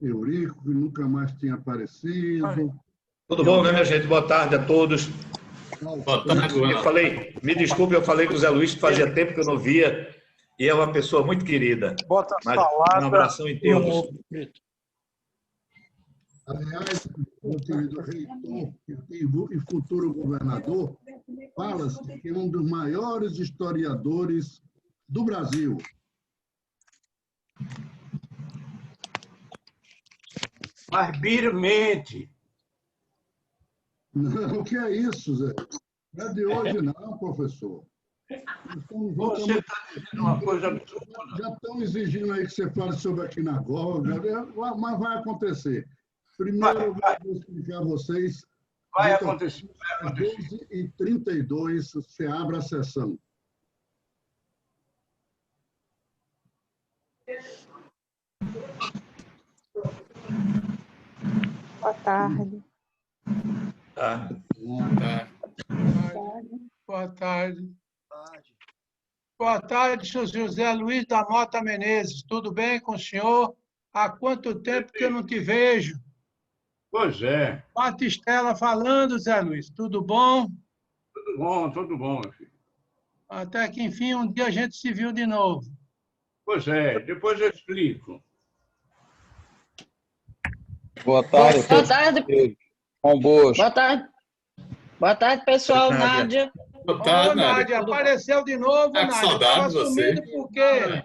Eurico, que nunca mais tinha aparecido. Tudo bom, né, minha gente? Boa tarde a todos. Boa tarde, Me desculpe, eu falei com o Zé Luiz que fazia tempo que eu não via, e é uma pessoa muito querida. Bota Mas salada. um abração em todos. Aliás, meu querido reitor e futuro governador, fala-se que é um dos maiores historiadores do Brasil. Barbeiramente. Não, o que é isso, Zé? Não é de hoje, não, professor. Você está dizendo uma coisa absurda. Já estão exigindo aí que você fale sobre a sinagoga, mas vai acontecer. Primeiro, eu vou explicar a vocês. Vai acontecer. Às 12h32, você abre a sessão. Boa tarde. Tá. Boa tarde. Boa tarde, senhor José Luiz da Mota Menezes. Tudo bem com o senhor? Há quanto tempo que eu não te vejo? Pois é. Batistela falando, Zé Luiz. Tudo bom? Tudo bom, meu filho. Até que, enfim, um dia a gente se viu de novo. Pois é, depois eu explico. Boa tarde. Boa tarde. Com boas. Boa tarde, pessoal. Boa tarde. Nádia. Boa tarde, Nádia. Apareceu de novo, Tá com Nádia. saudade Estava de você. sumido por quê?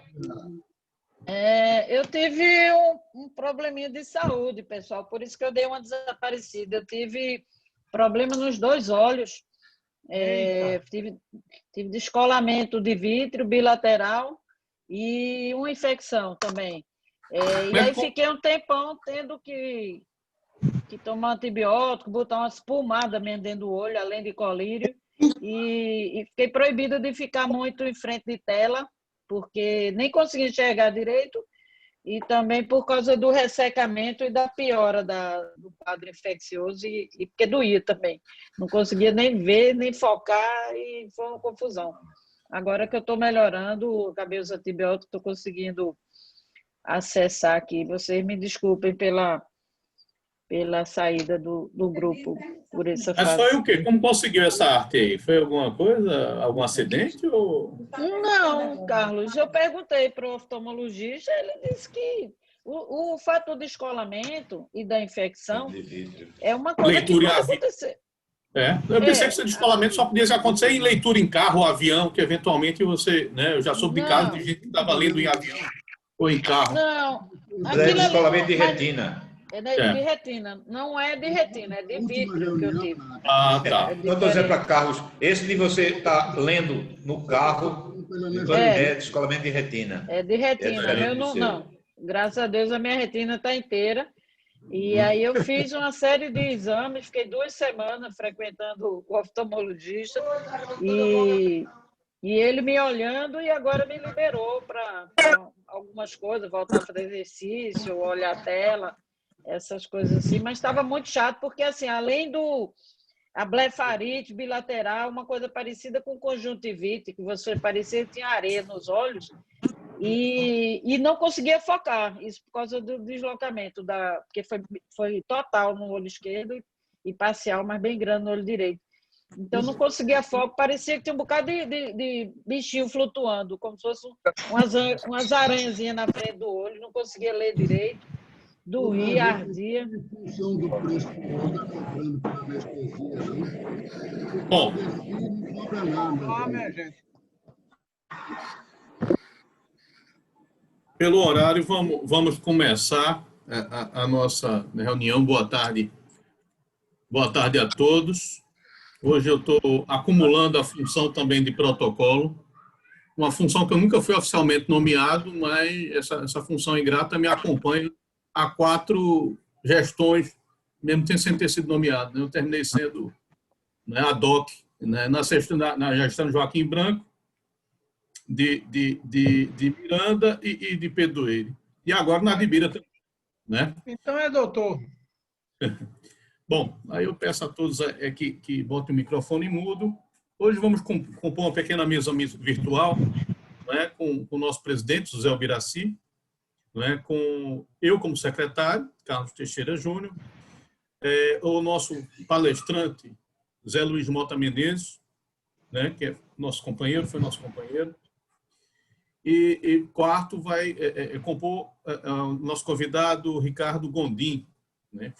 Eu tive um probleminha de saúde, pessoal, por isso que eu dei uma desaparecida. Eu tive problema nos dois olhos. Tive descolamento de vítreo bilateral e uma infecção também. E aí fiquei um tempão tendo que tomar antibiótico, botar umas pomadas mesmo dentro do olho, além de colírio. E fiquei proibida de ficar muito em frente de tela, porque nem consegui enxergar direito, e também por causa do ressecamento e da piora do quadro infeccioso, e porque doía também. Não conseguia nem ver, nem focar, e foi uma confusão. Agora que eu estou melhorando, acabei os antibióticos, estou conseguindo acessar aqui. Vocês me desculpem pela saída do grupo por essa Mas fase. foi o quê? Como conseguiu essa arte aí? Foi alguma coisa? Algum acidente? Ou... Não, Carlos. Eu perguntei para o oftalmologista, ele disse que o fato do descolamento e da infecção é uma coisa Leitura que em pode avião. acontecer. Eu pensei que esse descolamento só podia acontecer em leitura em carro ou avião, que eventualmente você... Né, eu já soube de casos de gente que estava lendo em avião ou em carro. Não. É descolamento de retina. É de retina. Não é de retina, é de vítreo que eu tive. Ah, tá. Então, estou dizendo para Carlos, esse de você estar lendo no carro, então é descolamento de retina. É de retina. Meu não. Graças a Deus a minha retina está inteira. E aí eu fiz uma série de exames, fiquei 2 semanas frequentando o oftalmologista e ele me olhando, e agora me liberou para algumas coisas, voltar a fazer exercício, olhar a tela, essas coisas assim, mas estava muito chato, porque assim, além a blefarite bilateral, uma coisa parecida com conjuntivite, que você parecia que tinha areia nos olhos, e não conseguia focar, isso por causa do deslocamento, porque foi total no olho esquerdo e parcial, mas bem grande no olho direito. Então, não conseguia foco, parecia que tinha um bocado de bichinho flutuando, como se fosse umas aranhazinhas na frente do olho, não conseguia ler direito, doía, ardia. Em função do preço que está cobrando para anestesia, não? Bom. Não cobra nada. Minha gente. Pelo horário, vamos começar a nossa reunião. Boa tarde. Boa tarde a todos. Hoje eu estou acumulando a função também de protocolo, uma função que eu nunca fui oficialmente nomeado, mas essa função ingrata me acompanha há 4 gestões, mesmo sem ter sido nomeado. Eu terminei sendo ad hoc, na gestão de Joaquim Branco, de Miranda e de Pedro Eire. E agora na de Bira também. Né? Então é doutor. Bom, aí eu peço a todos que botem o microfone mudo, Hoje vamos compor uma pequena mesa virtual, né, com o nosso presidente, José Albiraci, né, com eu como secretário, Carlos Teixeira Júnior, o nosso palestrante, Zé Luiz Mota Menezes, né, que é nosso companheiro, foi nosso companheiro. E quarto vai compor o nosso convidado, Ricardo Gondim, né,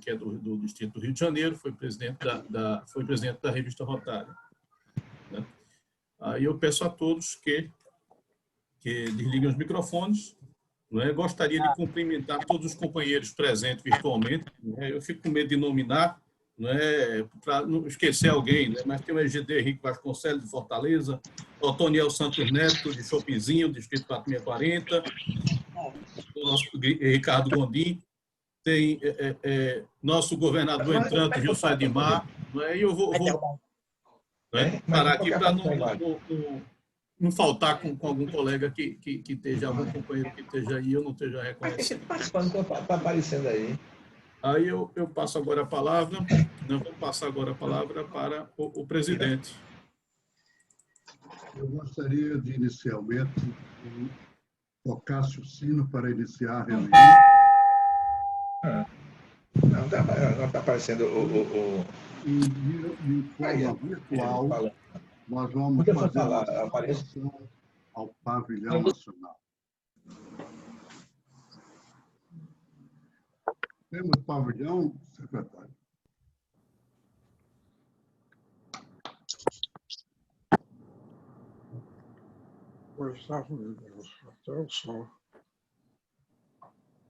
que é do Distrito do Rio de Janeiro, foi presidente da revista Rotária. Né? Aí eu peço a todos que desliguem os microfones. Né? Gostaria de cumprimentar todos os companheiros presentes virtualmente. Né? Eu fico com medo de nominar, né, para não esquecer alguém, né? Mas tem o EGD Henrique Vasconcelos, de Fortaleza, o Otoniel Santos Neto, de Chopizinho, Distrito 4640, o nosso Ricardo Gondim, tem nosso governador entrante, Gilson Edmar, né? E eu vou né, parar aqui para não faltar com algum colega que esteja, algum companheiro que esteja aí, eu não esteja reconhecendo. Está aparecendo aí. Aí eu passo agora a palavra, vou passar agora a palavra para o presidente. Eu gostaria de, inicialmente, tocasse o sino para iniciar a reunião. Não está aparecendo De forma virtual, nós vamos fazer uma saudação ao pavilhão nacional. Temos pavilhão, secretário?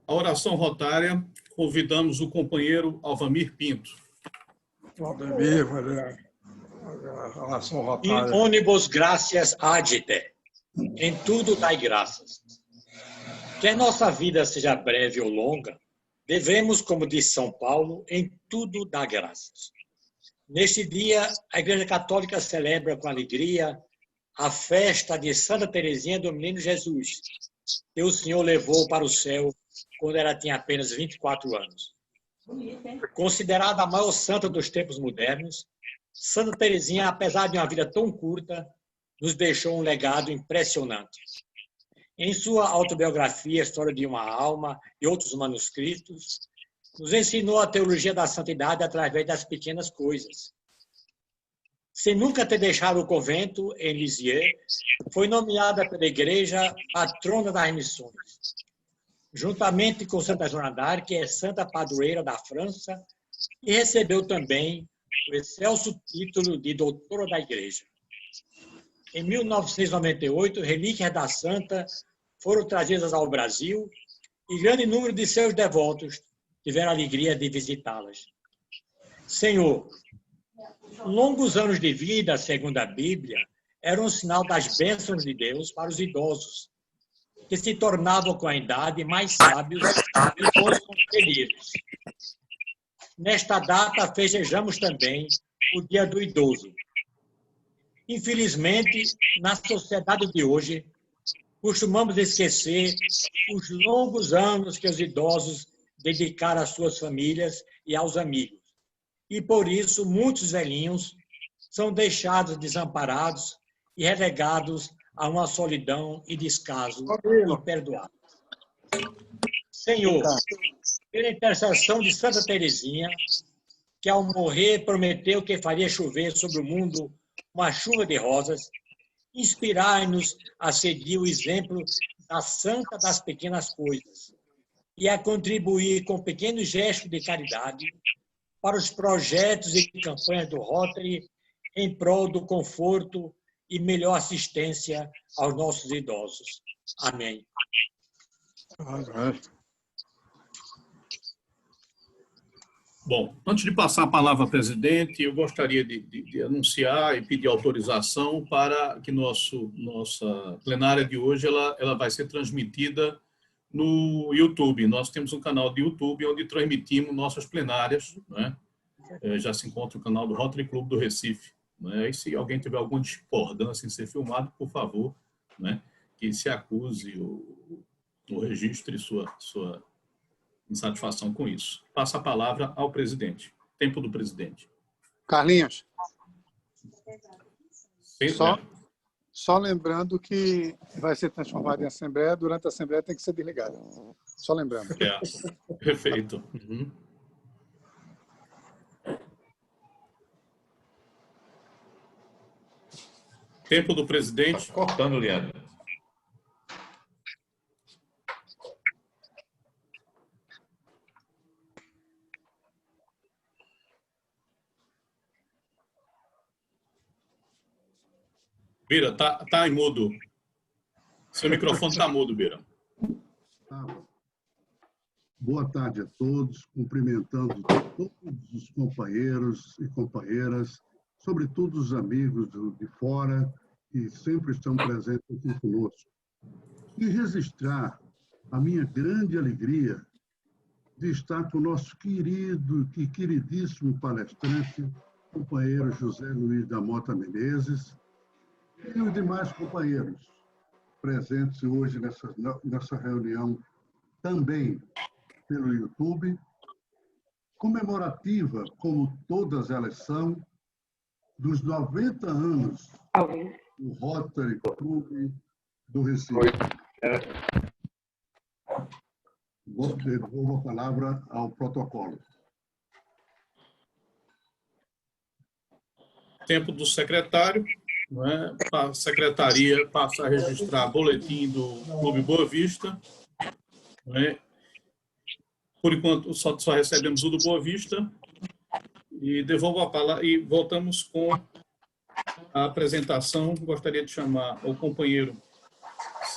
A oração rotária, convidamos o companheiro Alvamir Pinto. Valdemir, a oração rotária. In omnibus gratias agite. Em tudo dai graças. Quer nossa vida seja breve ou longa, devemos, como diz São Paulo, em tudo dar graças. Neste dia, a Igreja Católica celebra com alegria a festa de Santa Teresinha do Menino Jesus, que o Senhor levou para o céu quando ela tinha apenas 24 anos. Considerada a maior santa dos tempos modernos, Santa Teresinha, apesar de uma vida tão curta, nos deixou um legado impressionante. Em sua autobiografia, História de uma Alma e outros manuscritos, nos ensinou a teologia da santidade através das pequenas coisas. Sem nunca ter deixado o convento em Lisieux, foi nomeada pela Igreja patrona das missões, juntamente com Santa Joana d'Arc, que é santa padroeira da França, e recebeu também o excelso título de doutora da Igreja. Em 1998, relíquias da santa foram trazidas ao Brasil e grande número de seus devotos tiveram a alegria de visitá-las. Senhor, longos anos de vida, segundo a Bíblia, eram um sinal das bênçãos de Deus para os idosos, que se tornavam com a idade mais sábios e bons conselheiros. Nesta data, festejamos também o Dia do Idoso. Infelizmente, na sociedade de hoje, costumamos esquecer os longos anos que os idosos dedicaram às suas famílias e aos amigos. E, por isso, muitos velhinhos são deixados desamparados e relegados a uma solidão e descaso imperdoável. Senhor, pela intercessão de Santa Teresinha, que ao morrer prometeu que faria chover sobre o mundo uma chuva de rosas, inspirai-nos a seguir o exemplo da santa das pequenas coisas e a contribuir com pequenos gestos de caridade para os projetos e campanhas do Rotary em prol do conforto e melhor assistência aos nossos idosos. Amém. Bom, antes de passar a palavra ao presidente, eu gostaria de anunciar e pedir autorização para que nossa plenária de hoje ela vai ser transmitida no YouTube. Nós temos um canal de YouTube onde transmitimos nossas plenárias, né? Já se encontra o canal do Rotary Clube do Recife, né? E se alguém tiver alguma discordância em ser filmado, por favor, né, que se acuse ou registre sua insatisfação com isso. Passa a palavra ao presidente. Tempo do presidente. Carlinhos. Sim, Só lembrando que vai ser transformado em assembleia, durante a assembleia tem que ser desligado. Só lembrando. Perfeito. Uhum. Tempo do presidente. Tá cortando, Leandro. Bira, tá em mudo. Seu microfone está mudo, Bira. Boa tarde a todos, cumprimentando todos os companheiros e companheiras, sobretudo os amigos de fora, que sempre estão presentes aqui conosco. E registrar a minha grande alegria de estar com o nosso querido e queridíssimo palestrante, companheiro José Luiz da Mota Menezes, e os demais companheiros presentes hoje nessa reunião, também pelo YouTube, comemorativa, como todas elas são, dos 90 anos do Rotary Club do Recife. Devolvo a palavra ao protocolo. Tempo do secretário. Né? A secretaria passa a registrar boletim do Clube Boa Vista. Né? Por enquanto, só recebemos o do Boa Vista. E devolvo a palavra e voltamos com a apresentação. Gostaria de chamar o companheiro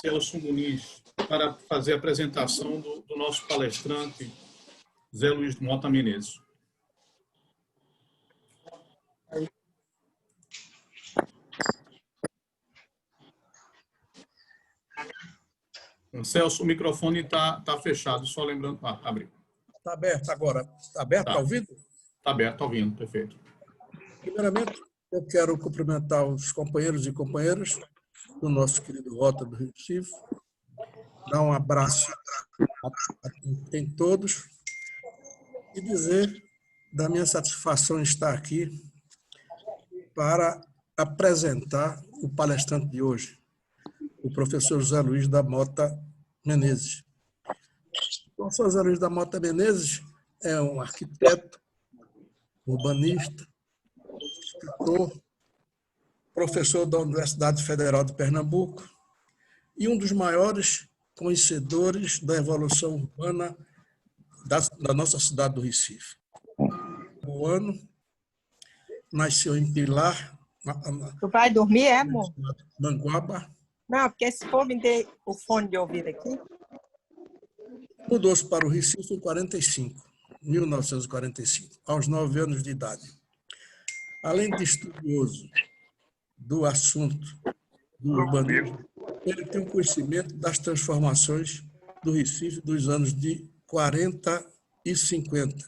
Celso Muniz para fazer a apresentação do nosso palestrante, Zé Luiz Mota Menezes. Celso, o microfone está fechado, só lembrando... abriu. Está aberto agora. Está aberto? Está ouvindo? Está aberto, está ouvindo, perfeito. Primeiramente, eu quero cumprimentar os companheiros e companheiras do nosso querido Rota do Recife, dar um abraço em todos e dizer da minha satisfação em estar aqui para apresentar o palestrante de hoje, o professor José Luiz da Mota Menezes. O professor José Luiz da Mota Menezes é um arquiteto, urbanista, escritor, professor da Universidade Federal de Pernambuco e um dos maiores conhecedores da evolução urbana da nossa cidade do Recife. O ano nasceu em Pilar. Tu vai dormir, amor? Manguaba. Não, porque se for me ter o fone de ouvido aqui. Mudou-se para o Recife em 1945, aos 9 anos de idade. Além de estudioso do assunto do urbanismo, ele tem um conhecimento das transformações do Recife dos anos de 40 e 50,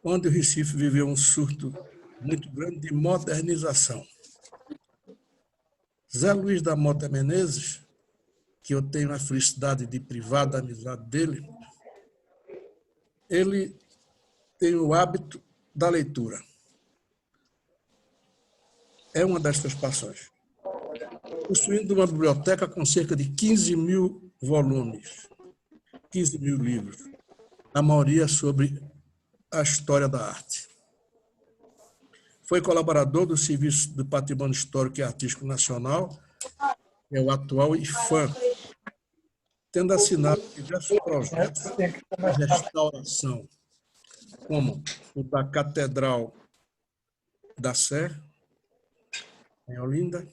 onde o Recife viveu um surto muito grande de modernização. Zé Luiz da Mota Menezes, que eu tenho a felicidade de privar da amizade dele, ele tem o hábito da leitura. É uma das suas paixões. Possuindo uma biblioteca com cerca de 15 mil volumes, 15 mil livros, a maioria sobre a história da arte. Foi colaborador do Serviço do Patrimônio Histórico e Artístico Nacional, é o atual IFAM, tendo assinado diversos projetos de restauração, como o da Catedral da Sé, em Olinda,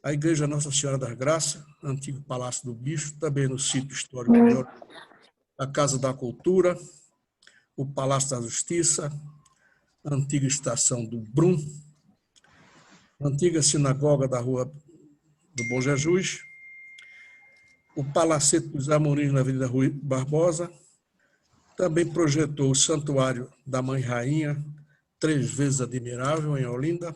a Igreja Nossa Senhora das Graças, antigo Palácio do Bicho, também no sítio histórico de Olinda, a Casa da Cultura, o Palácio da Justiça, a antiga estação do Brum, a antiga sinagoga da Rua do Bom Jesus, o Palacete dos Amorins na Avenida Rui Barbosa, também projetou o Santuário da Mãe Rainha, 3 vezes admirável, em Olinda,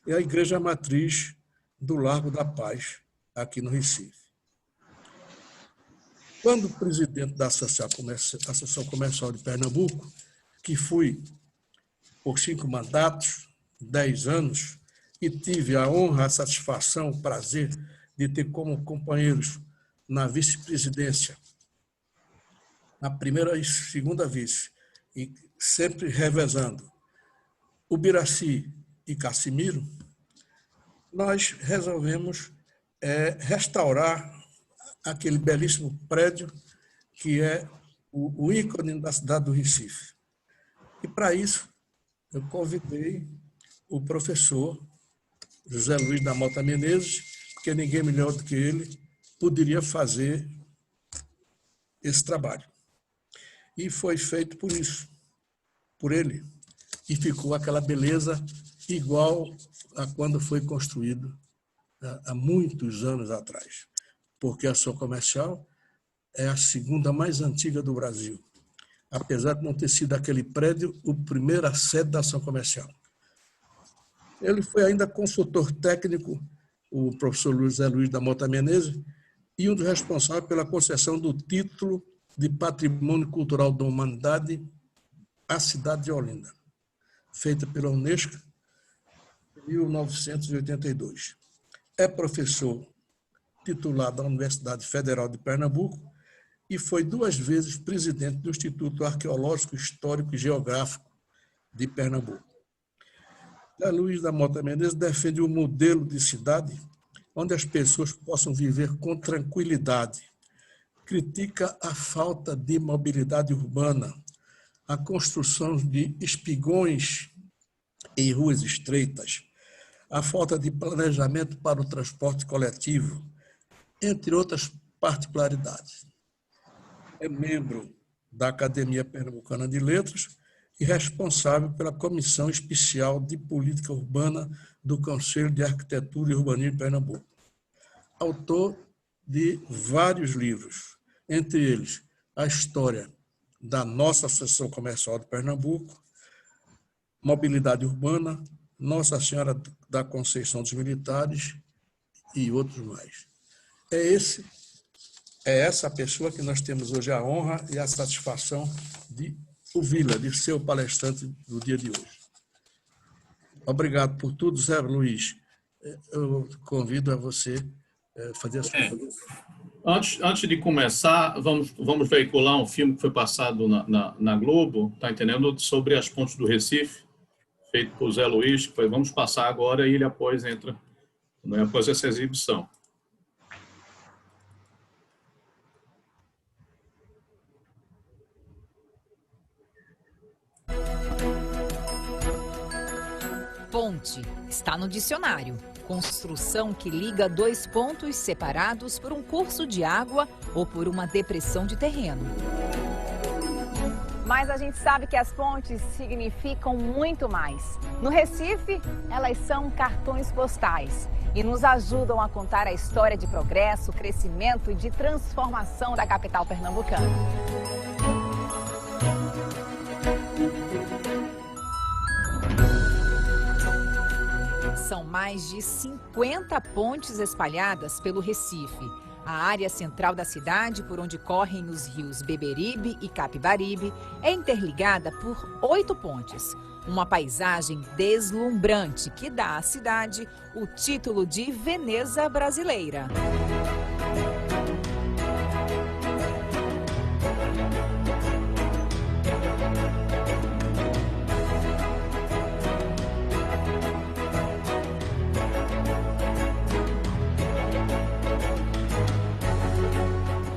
e a Igreja Matriz do Largo da Paz, aqui no Recife. Quando presidente da Associação Comercial de Pernambuco, que fui por 5 mandatos, 10 anos e tive a honra, a satisfação, o prazer de ter como companheiros na vice-presidência, na primeira e segunda vice, e sempre revezando, o Biraci e Cassimiro, nós resolvemos restaurar aquele belíssimo prédio que é o ícone da cidade do Recife. E, para isso, eu convidei o professor José Luiz da Mota Menezes, porque ninguém melhor do que ele poderia fazer esse trabalho. E foi feito por isso, por ele. E ficou aquela beleza igual a quando foi construído há muitos anos atrás. Porque a ação comercial é a segunda mais antiga do Brasil, apesar de não ter sido aquele prédio a primeira sede da ação comercial. Ele foi ainda consultor técnico, o professor José Luiz da Mota Menezes, e um dos responsáveis pela concessão do título de Patrimônio Cultural da Humanidade à cidade de Olinda, feita pela Unesco em 1982. É professor titular da Universidade Federal de Pernambuco e foi 2 vezes presidente do Instituto Arqueológico, Histórico e Geográfico de Pernambuco. Luiz da Mota Menezes defende um modelo de cidade onde as pessoas possam viver com tranquilidade. Critica a falta de mobilidade urbana, a construção de espigões em ruas estreitas, a falta de planejamento para o transporte coletivo, entre outras particularidades. É membro da Academia Pernambucana de Letras e responsável pela Comissão Especial de Política Urbana do Conselho de Arquitetura e Urbanismo de Pernambuco. Autor de vários livros, entre eles A História da Nossa Associação Comercial de Pernambuco, Mobilidade Urbana, Nossa Senhora da Conceição dos Militares e outros mais. É essa pessoa que nós temos hoje a honra e a satisfação de ouvi-la, de ser o palestrante do dia de hoje. Obrigado por tudo, Zé Luiz. Eu convido a você fazer a sua pergunta. Antes de começar, vamos veicular um filme que foi passado na Globo, tá entendendo? Sobre as pontes do Recife, feito por Zé Luiz. Vamos passar agora e ele após entra, após essa exibição. Ponte está no dicionário. Construção que liga 2 pontos separados por um curso de água ou por uma depressão de terreno. Mas a gente sabe que as pontes significam muito mais. No Recife, elas são cartões postais e nos ajudam a contar a história de progresso, crescimento e de transformação da capital pernambucana. São mais de 50 pontes espalhadas pelo Recife. A área central da cidade, por onde correm os rios Beberibe e Capibaribe, é interligada por 8 pontes. Uma paisagem deslumbrante que dá à cidade o título de Veneza brasileira.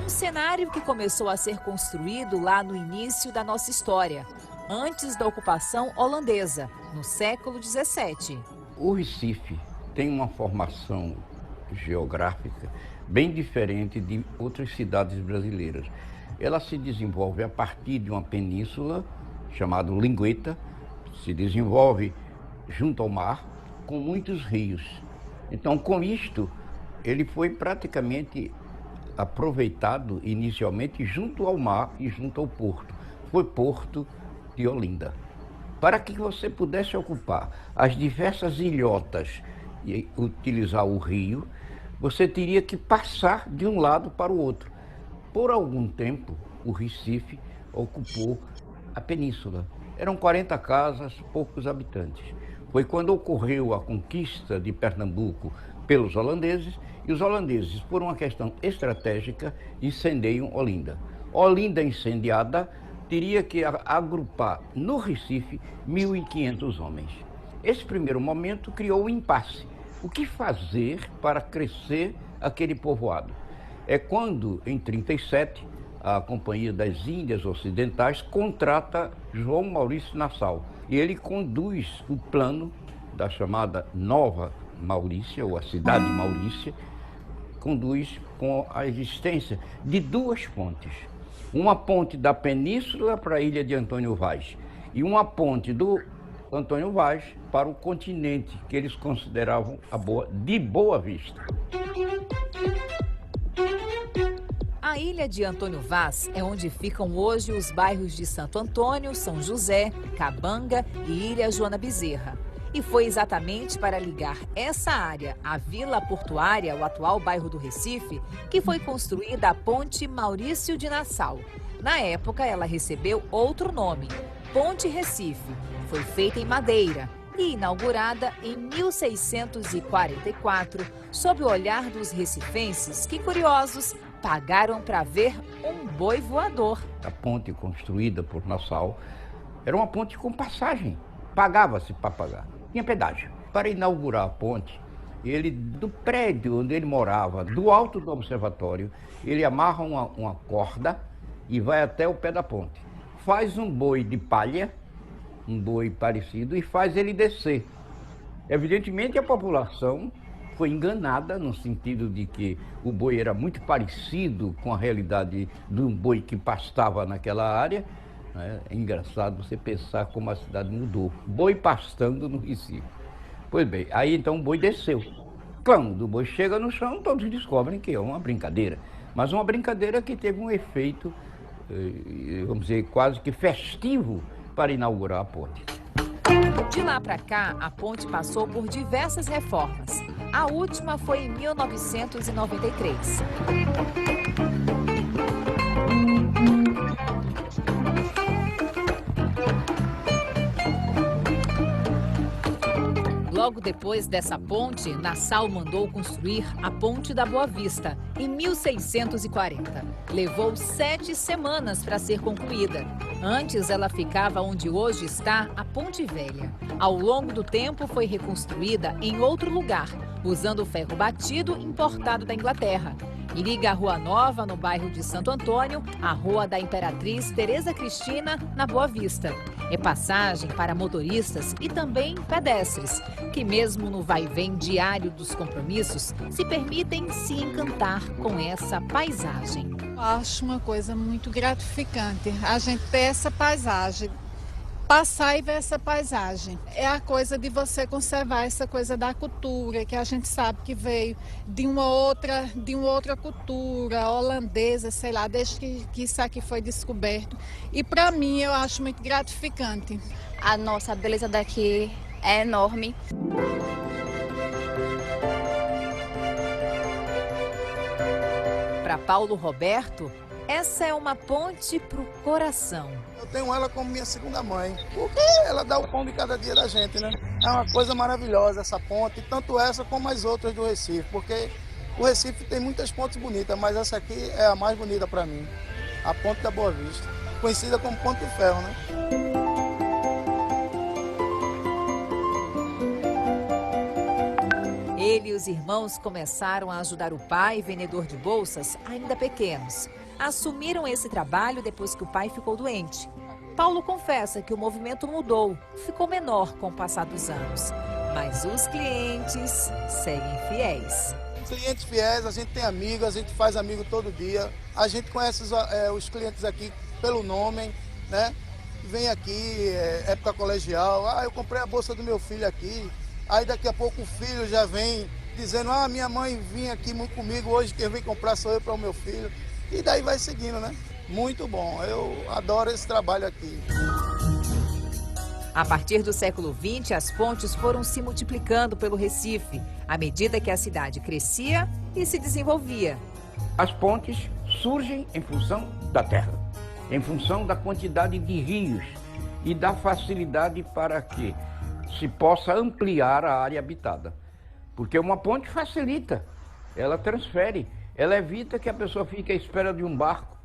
Cenário que começou a ser construído lá no início da nossa história, antes da ocupação holandesa, no século XVII. O Recife tem uma formação geográfica bem diferente de outras cidades brasileiras. Ela se desenvolve a partir de uma península chamada Lingueta, se desenvolve junto ao mar, com muitos rios. Então, com isto, ele foi praticamente aproveitado inicialmente junto ao mar e junto ao porto. Foi Porto de Olinda. Para que você pudesse ocupar as diversas ilhotas e utilizar o rio, você teria que passar de um lado para o outro. Por algum tempo, o Recife ocupou a península. Eram 40 casas, poucos habitantes. Foi quando ocorreu a conquista de Pernambuco pelos holandeses, e os holandeses, por uma questão estratégica, incendeiam Olinda. Olinda incendiada teria que agrupar no Recife 1.500 homens. Esse primeiro momento criou um impasse. O que fazer para crescer aquele povoado? É quando, em 1937, a Companhia das Índias Ocidentais contrata João Maurício Nassau. E ele conduz o plano da chamada Nova Maurícia, ou a cidade de Maurícia, conduz com a existência de 2 pontes. Uma ponte da Península para a ilha de Antônio Vaz e uma ponte do Antônio Vaz para o continente, que eles consideravam de Boa Vista. A ilha de Antônio Vaz é onde ficam hoje os bairros de Santo Antônio, São José, Cabanga e Ilha Joana Bezerra. E foi exatamente para ligar essa área à Vila Portuária, o atual bairro do Recife, que foi construída a Ponte Maurício de Nassau. Na época, ela recebeu outro nome, Ponte Recife. Foi feita em madeira e inaugurada em 1644, sob o olhar dos recifenses que, curiosos, pagaram para ver um boi voador. A ponte construída por Nassau era uma ponte com passagem, pagava-se para pagar. Tinha pedágio. Para inaugurar a ponte, ele, do prédio onde ele morava, do alto do observatório, ele amarra uma corda e vai até o pé da ponte. Faz um boi de palha, um boi parecido, e faz ele descer. Evidentemente, a população foi enganada no sentido de que o boi era muito parecido com a realidade do boi que pastava naquela área. É engraçado você pensar como a cidade mudou. Boi pastando no Recife. Pois bem, aí então o boi desceu. Quando o boi chega no chão, todos descobrem que é uma brincadeira. Mas uma brincadeira que teve um efeito, vamos dizer, quase que festivo para inaugurar a ponte. De lá para cá, a ponte passou por diversas reformas. A última foi em 1993. Logo depois dessa ponte, Nassau mandou construir a Ponte da Boa Vista, em 1640. Levou 7 semanas para ser concluída. Antes, ela ficava onde hoje está a Ponte Velha. Ao longo do tempo, foi reconstruída em outro lugar, usando ferro batido importado da Inglaterra. Liga a Rua Nova, no bairro de Santo Antônio, à Rua da Imperatriz Tereza Cristina, na Boa Vista. É passagem para motoristas e também pedestres, que mesmo no vai-vem diário dos compromissos, se permitem se encantar com essa paisagem. Acho uma coisa muito gratificante a gente ter essa paisagem, passar e ver essa paisagem. É a coisa de você conservar essa coisa da cultura, que a gente sabe que veio de uma outra cultura holandesa, sei lá, desde que isso aqui foi descoberto. E para mim eu acho muito gratificante. A nossa beleza daqui é enorme. Para Paulo Roberto, essa é uma ponte para o coração. Eu tenho ela como minha segunda mãe, porque ela dá o pão de cada dia da gente, né? É uma coisa maravilhosa essa ponte, tanto essa como as outras do Recife, porque o Recife tem muitas pontes bonitas, mas essa aqui é a mais bonita para mim, a Ponte da Boa Vista, conhecida como Ponte do Ferro, né? Ele e os irmãos começaram a ajudar o pai, vendedor de bolsas, ainda pequenos. Assumiram esse trabalho depois que o pai ficou doente. Paulo confessa que o movimento mudou, ficou menor com o passar dos anos. Mas os clientes seguem fiéis. Clientes fiéis, a gente tem amigos, a gente faz amigo todo dia. A gente conhece os clientes aqui pelo nome, né? Vem aqui, época colegial, eu comprei a bolsa do meu filho aqui. Aí daqui a pouco o filho já vem dizendo, minha mãe vinha aqui muito comigo, hoje quem vem comprar sou eu para o meu filho. E daí vai seguindo, né? Muito bom, eu adoro esse trabalho aqui. A partir do século XX, as pontes foram se multiplicando pelo Recife, à medida que a cidade crescia e se desenvolvia. As pontes surgem em função da terra, em função da quantidade de rios e da facilidade para que se possa ampliar a área habitada. Porque uma ponte facilita, ela transfere, ela evita que a pessoa fique à espera de um barco.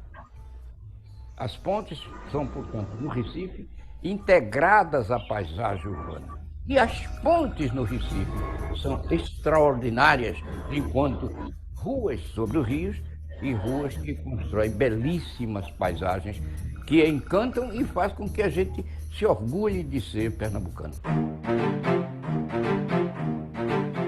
As pontes são, portanto, no Recife, integradas à paisagem urbana. E as pontes no Recife são extraordinárias, enquanto ruas sobre os rios e ruas que constroem belíssimas paisagens que encantam e faz com que a gente se orgulhe de ser pernambucano.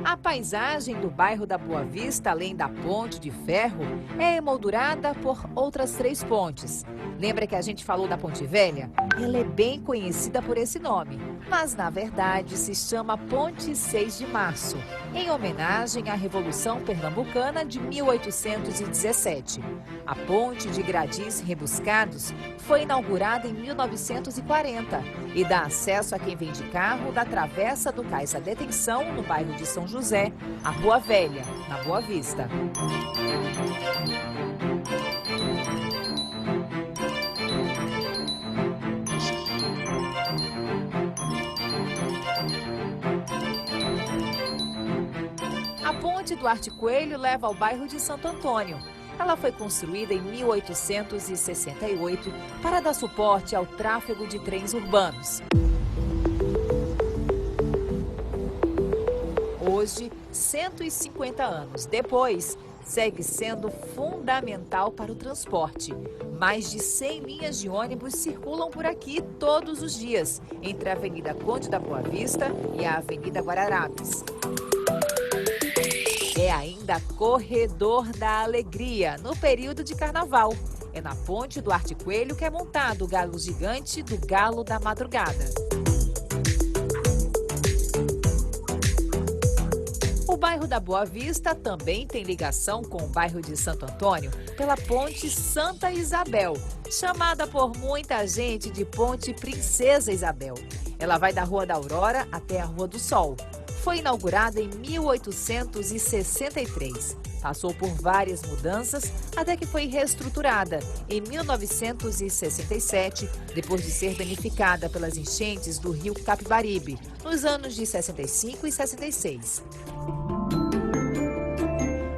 A paisagem do bairro da Boa Vista, além da Ponte de Ferro, é emoldurada por outras 3 pontes. Lembra que a gente falou da Ponte Velha? Ela é bem conhecida por esse nome, mas na verdade se chama Ponte 6 de Março, em homenagem à Revolução Pernambucana de 1817. A ponte de gradis rebuscados foi inaugurada em 1940 e dá acesso a quem vem de carro da Travessa do Cais da Detenção, no bairro de São José, à Rua Velha, na Boa Vista. A ponte Duarte Coelho leva ao bairro de Santo Antônio. Ela foi construída em 1868 para dar suporte ao tráfego de trens urbanos. Hoje, 150 anos depois, segue sendo fundamental para o transporte. Mais de 100 linhas de ônibus circulam por aqui todos os dias, entre a Avenida Conde da Boa Vista e a Avenida Guararapes. É ainda Corredor da Alegria, no período de carnaval. É na ponte Duarte Coelho que é montado o galo gigante do Galo da Madrugada. O bairro da Boa Vista também tem ligação com o bairro de Santo Antônio pela Ponte Santa Isabel, chamada por muita gente de Ponte Princesa Isabel. Ela vai da Rua da Aurora até a Rua do Sol. Foi inaugurada em 1863. Passou por várias mudanças até que foi reestruturada em 1967, depois de ser danificada pelas enchentes do rio Capibaribe, nos anos de 65 e 66.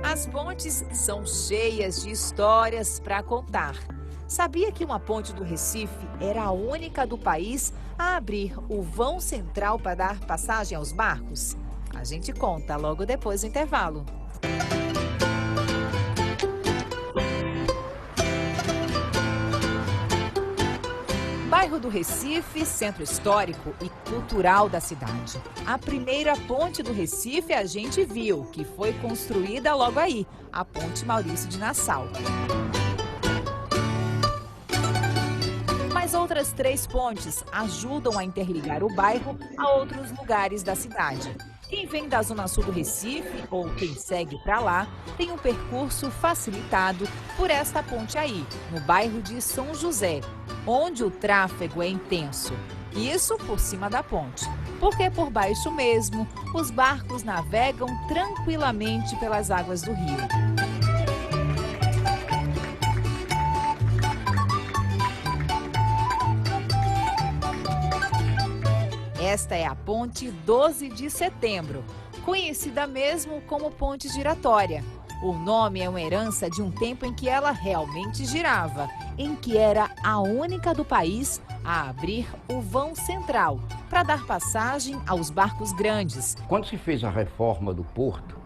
As pontes são cheias de histórias para contar. Sabia que uma ponte do Recife era a única do país a abrir o vão central para dar passagem aos barcos? A gente conta logo depois do intervalo. Bairro do Recife, centro histórico e cultural da cidade. A primeira ponte do Recife a gente viu, que foi construída logo aí, a Ponte Maurício de Nassau. Mas outras 3 pontes ajudam a interligar o bairro a outros lugares da cidade. Quem vem da zona sul do Recife ou quem segue para lá tem um percurso facilitado por esta ponte aí, no bairro de São José, onde o tráfego é intenso. Isso por cima da ponte, porque por baixo mesmo os barcos navegam tranquilamente pelas águas do rio. Esta é a Ponte 12 de Setembro, conhecida mesmo como Ponte Giratória. O nome é uma herança de um tempo em que ela realmente girava, em que era a única do país a abrir o vão central para dar passagem aos barcos grandes. Quando se fez a reforma do porto,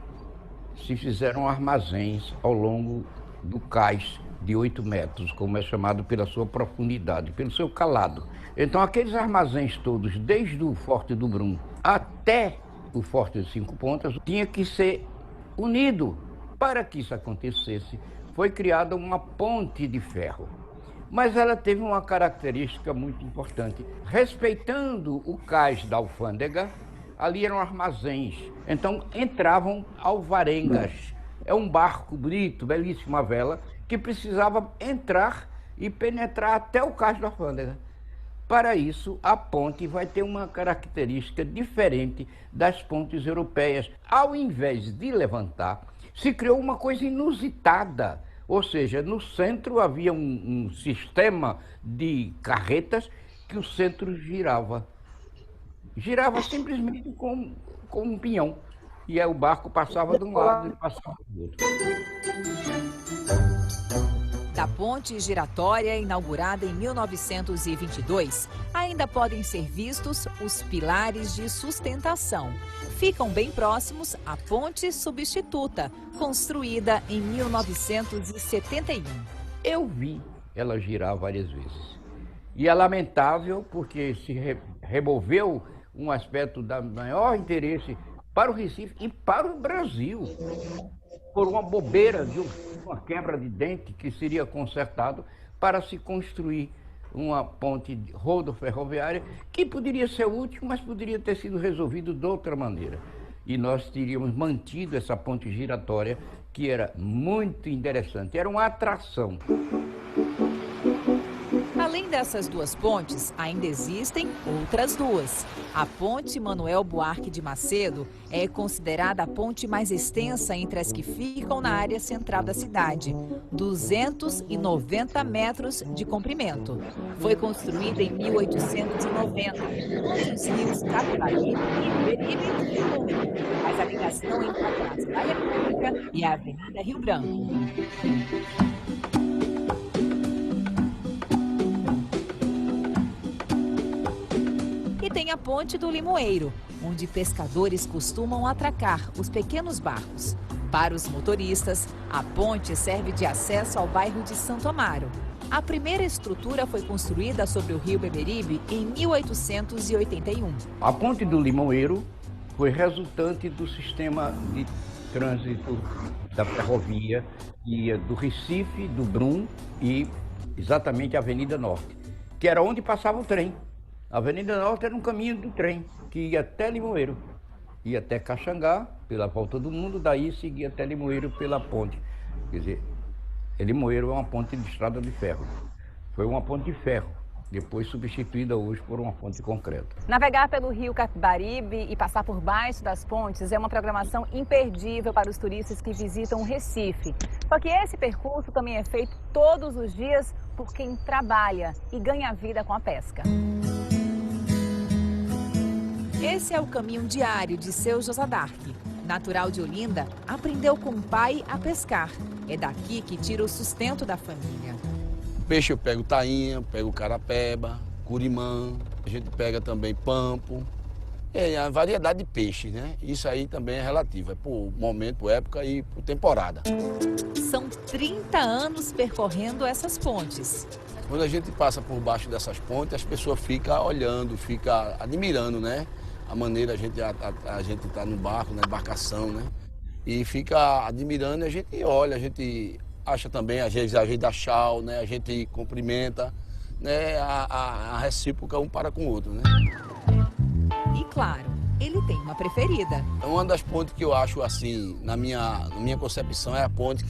se fizeram armazéns ao longo do cais de 8 metros, como é chamado pela sua profundidade, pelo seu calado. Então, aqueles armazéns todos, desde o Forte do Brum até o Forte de 5 Pontas, tinha que ser unido. Para que isso acontecesse, foi criada uma ponte de ferro. Mas ela teve uma característica muito importante. Respeitando o cais da alfândega, ali eram armazéns. Então, entravam alvarengas. É um barco bonito, belíssima vela, que precisava entrar e penetrar até o cais da alfândega. Para isso, a ponte vai ter uma característica diferente das pontes europeias. Ao invés de levantar, se criou uma coisa inusitada. Ou seja, no centro havia um sistema de carretas que o centro girava. girava simplesmente com um pinhão. E aí o barco passava de um lado e passava do outro. Da ponte giratória, inaugurada em 1922, ainda podem ser vistos os pilares de sustentação. Ficam bem próximos à ponte substituta, construída em 1971. Eu vi ela girar várias vezes. E é lamentável porque se removeu um aspecto da maior interesse para o Recife e para o Brasil, por uma bobeira de uma quebra de dente que seria consertado para se construir uma ponte rodoferroviária que poderia ser útil, mas poderia ter sido resolvido de outra maneira. E nós teríamos mantido essa ponte giratória, que era muito interessante, era uma atração. Além dessas duas pontes, ainda existem outras duas. A ponte Manuel Buarque de Macedo é considerada a ponte mais extensa entre as que ficam na área central da cidade, 290 metros de comprimento. Foi construída em 1890, onde os rios Capibaribe e Beberibe se unem, mas a ligação entre a Praça da República e a Avenida Rio Branco. E tem a Ponte do Limoeiro, onde pescadores costumam atracar os pequenos barcos. Para os motoristas, a ponte serve de acesso ao bairro de Santo Amaro. A primeira estrutura foi construída sobre o rio Beberibe em 1881. A Ponte do Limoeiro foi resultante do sistema de trânsito da ferrovia que ia do Recife, do Brum e exatamente a Avenida Norte, que era onde passava o trem. A Avenida Norte era um caminho do trem, que ia até Limoeiro, ia até Caxangá, pela Volta do Mundo, daí seguia até Limoeiro pela ponte. Quer dizer, Limoeiro é uma ponte de estrada de ferro. Foi uma ponte de ferro, depois substituída hoje por uma ponte de concreto. Navegar pelo rio Capibaribe e passar por baixo das pontes é uma programação imperdível para os turistas que visitam o Recife. Só que esse percurso também é feito todos os dias por quem trabalha e ganha vida com a pesca. Esse é o caminho diário de seu Josadark. Natural de Olinda, aprendeu com o pai a pescar. É daqui que tira o sustento da família. Peixe eu pego tainha, pego carapeba, curimã, a gente pega também pampo. É a variedade de peixe, né? Isso aí também é relativo, é por momento, por época e por temporada. São 30 anos percorrendo essas pontes. Quando a gente passa por baixo dessas pontes, as pessoas ficam olhando, ficam admirando, né? A maneira a gente tá no barco, na embarcação, né? E fica admirando, a gente olha, a gente acha também, às vezes a gente dá tchau, né? A gente cumprimenta, né? A recíproca um para com o outro, né? E claro, ele tem uma preferida. Uma das pontes que eu acho assim, na minha concepção, é a ponte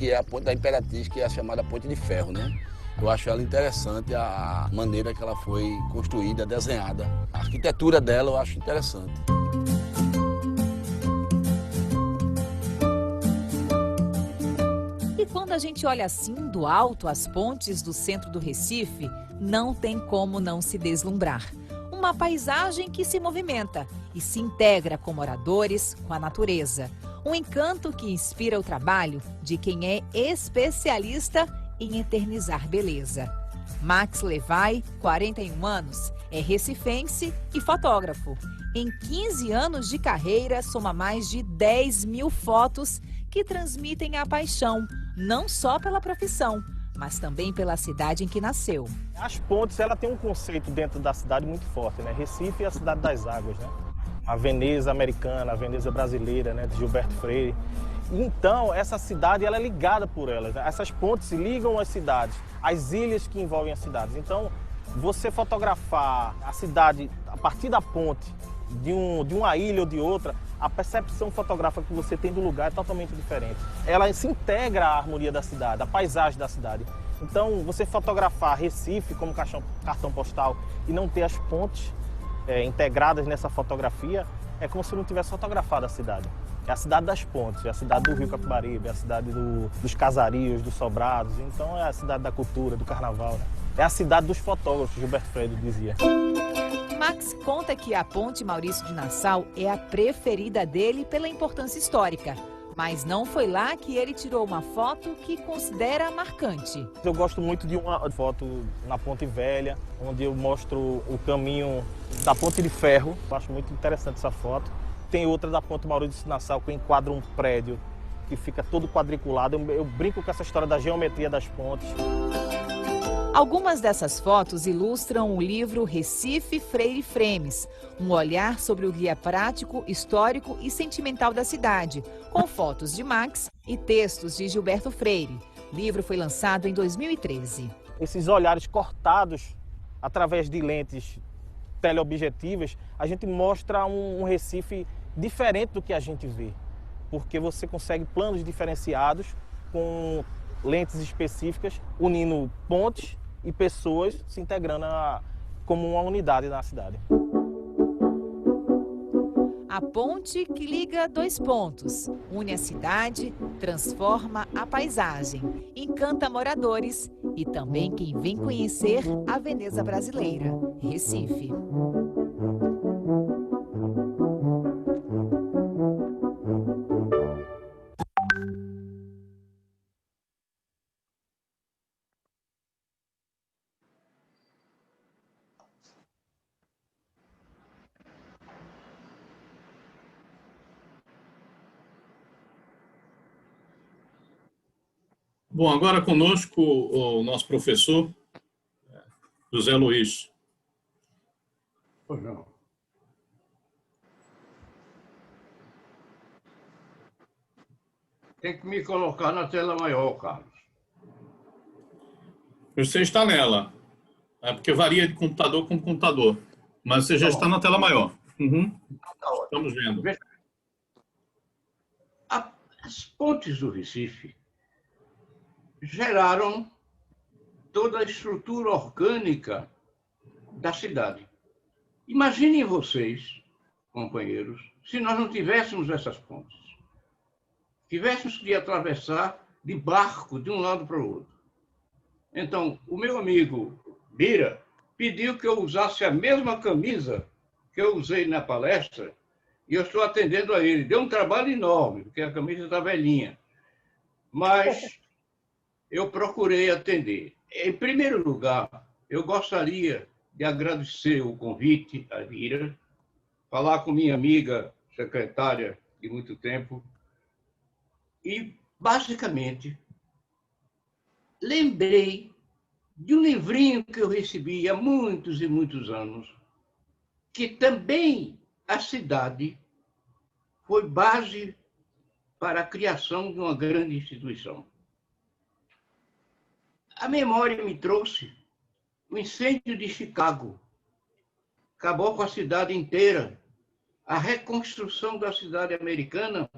da Imperatriz, que é a chamada Ponte de Ferro, né? Eu acho ela interessante, a maneira que ela foi construída, desenhada. A arquitetura dela eu acho interessante. E quando a gente olha assim do alto as pontes do centro do Recife, não tem como não se deslumbrar. Uma paisagem que se movimenta e se integra com moradores, com a natureza. Um encanto que inspira o trabalho de quem é especialista em eternizar beleza. Max Levay, 41 anos, é recifense e fotógrafo. Em 15 anos de carreira, soma mais de 10 mil fotos que transmitem a paixão, não só pela profissão, mas também pela cidade em que nasceu. As pontes, ela tem um conceito dentro da cidade muito forte, né? Recife é a cidade das águas, né? A Veneza americana, a Veneza brasileira, né? De Gilberto Freire. Então, essa cidade ela é ligada por elas. Né? Essas pontes ligam as cidades, as ilhas que envolvem as cidades. Então, você fotografar a cidade a partir da ponte, de uma ilha ou de outra, a percepção fotográfica que você tem do lugar é totalmente diferente. Ela se integra à harmonia da cidade, à paisagem da cidade. Então, você fotografar Recife como cartão postal e não ter as pontes integradas nessa fotografia, é como se não tivesse fotografado a cidade. É a cidade das pontes, é a cidade do rio Capibaribe, é a cidade dos casarios, dos sobrados. Então é a cidade da cultura, do carnaval, né? É a cidade dos fotógrafos, Gilberto Freire dizia. Max conta que a Ponte Maurício de Nassau é a preferida dele pela importância histórica. Mas não foi lá que ele tirou uma foto que considera marcante. Eu gosto muito de uma foto na Ponte Velha, onde eu mostro o caminho da Ponte de Ferro. Eu acho muito interessante essa foto. Tem outra da Ponte Maurício de Nassau que enquadra um prédio que fica todo quadriculado. Eu brinco com essa história da geometria das pontes. Algumas dessas fotos ilustram o livro Recife, Freire e Fremes, um olhar sobre o guia prático, histórico e sentimental da cidade, com fotos de Max e textos de Gilberto Freire. O livro foi lançado em 2013. Esses olhares cortados através de lentes teleobjetivas, a gente mostra um Recife diferente do que a gente vê, porque você consegue planos diferenciados com lentes específicas, unindo pontes e pessoas se integrando como uma unidade na cidade. A ponte que liga dois pontos, une a cidade, transforma a paisagem, encanta moradores e também quem vem conhecer a Veneza brasileira, Recife. Bom, agora conosco o nosso professor, José Luiz. Pois não. Tem que me colocar na tela maior, Carlos. Você está nela. É porque varia de computador com computador. Mas você já está na tela maior. Uhum. Estamos vendo. As pontes do Recife geraram toda a estrutura orgânica da cidade. Imaginem vocês, companheiros, se nós não tivéssemos essas pontes. Tivéssemos que atravessar de barco de um lado para o outro. Então, o meu amigo Bira pediu que eu usasse a mesma camisa que eu usei na palestra e eu estou atendendo a ele. Deu um trabalho enorme, porque a camisa está velhinha. Mas eu procurei atender. Em primeiro lugar, eu gostaria de agradecer o convite a Bira, falar com minha amiga secretária de muito tempo e, basicamente, lembrei de um livrinho que eu recebi há muitos e muitos anos, que também a cidade foi base para a criação de uma grande instituição. A memória me trouxe o incêndio de Chicago, acabou com a cidade inteira, a reconstrução da cidade americana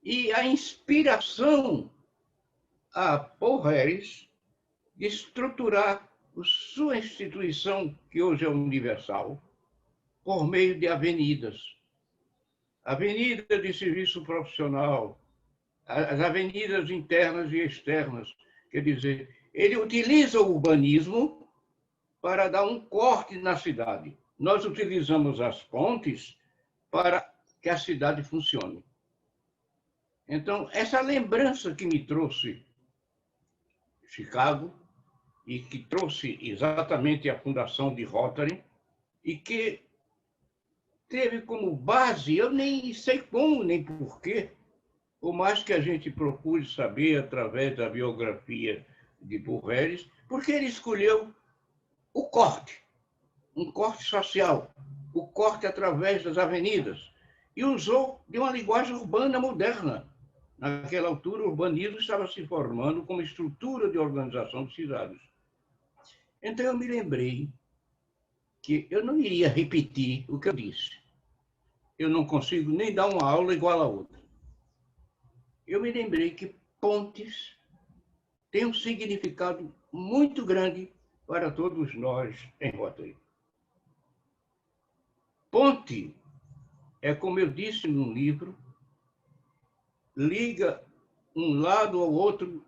e a inspiração a Paul Harris de estruturar a sua instituição, que hoje é universal, por meio de avenidas. Avenida de serviço profissional, as avenidas internas e externas. Quer dizer, ele utiliza o urbanismo para dar um corte na cidade. Nós utilizamos as pontes para que a cidade funcione. Então, essa lembrança que me trouxe Chicago e que trouxe exatamente a fundação de Rotary e que teve como base, eu nem sei como nem porquê, por mais que a gente procure saber através da biografia de Paul Harris, porque ele escolheu o corte, um corte social, o corte através das avenidas, e usou de uma linguagem urbana moderna. Naquela altura, o urbanismo estava se formando como estrutura de organização de cidades. Então, eu me lembrei que eu não iria repetir o que eu disse. Eu não consigo nem dar uma aula igual a outra. Eu me lembrei que pontes têm um significado muito grande para todos nós em Rotary. Ponte é, como eu disse no livro, liga um lado ao outro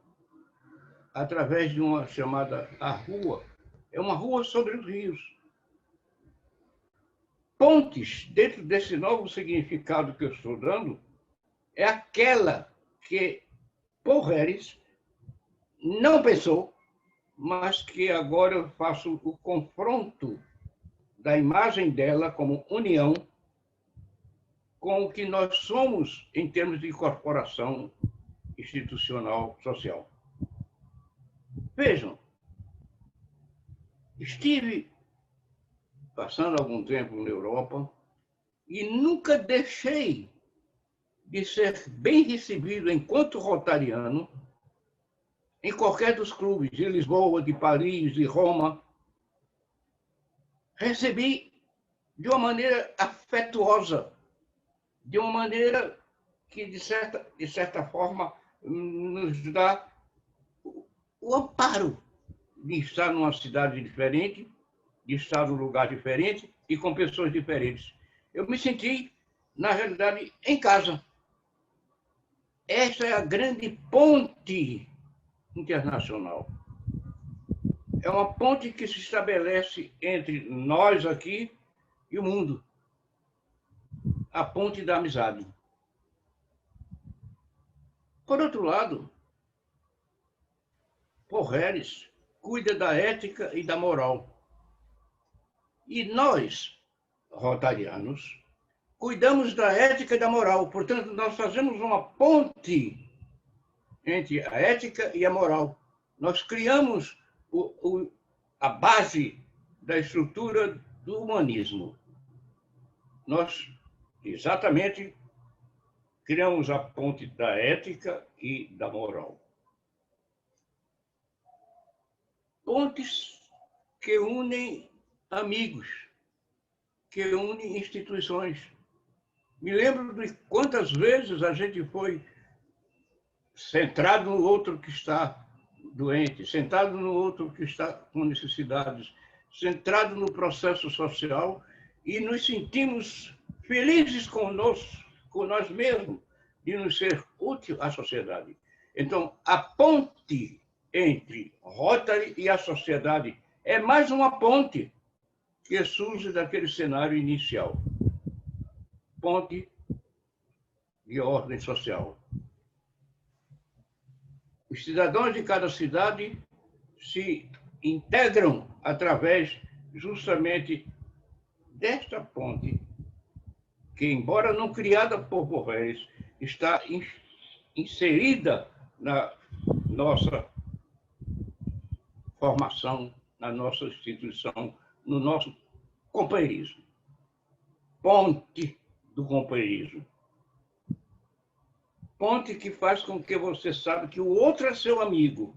através de uma chamada a rua. É uma rua sobre os rios. pontes, dentro desse novo significado que eu estou dando, é aquela que Porreres não pensou, mas que agora eu faço o confronto da imagem dela como união com o que nós somos em termos de corporação institucional social. Vejam, estive passando algum tempo na Europa e nunca deixei de ser bem recebido enquanto rotariano em qualquer dos clubes, de Lisboa, de Paris, de Roma. Recebi de uma maneira afetuosa, de uma maneira que, de certa forma, nos dá o amparo de estar numa cidade diferente, de estar num lugar diferente e com pessoas diferentes. Eu me senti, na realidade, em casa. Esta é a grande ponte internacional. É uma ponte que se estabelece entre nós aqui e o mundo. A ponte da amizade. Por outro lado, Porreres cuida da ética e da moral. E nós, rotarianos, cuidamos da ética e da moral. Portanto, nós fazemos uma ponte entre a ética e a moral. Nós criamos a base da estrutura do humanismo. Nós, exatamente, criamos a ponte da ética e da moral. Pontes que unem amigos, que unem instituições. Me lembro de quantas vezes a gente foi centrado no outro que está doente, centrado no outro que está com necessidades, centrado no processo social e nos sentimos felizes com nós mesmos de nos ser útil à sociedade. Então, a ponte entre Rotary e a sociedade é mais uma ponte que surge daquele cenário inicial. Ponte de ordem social. Os cidadãos de cada cidade se integram através justamente desta ponte, que, embora não criada por Porreres, está inserida na nossa formação, na nossa instituição, no nosso companheirismo. Ponte do companheirismo. Ponte que faz com que você saiba que o outro é seu amigo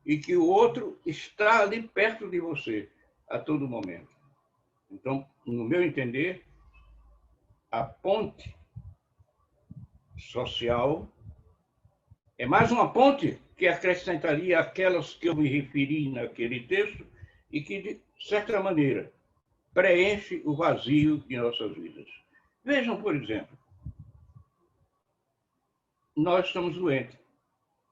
e que o outro está ali perto de você a todo momento. Então, no meu entender, a ponte social é mais uma ponte que acrescentaria aquelas que eu me referi naquele texto e que, de certa maneira, preenche o vazio de nossas vidas. Vejam, por exemplo, nós estamos doentes.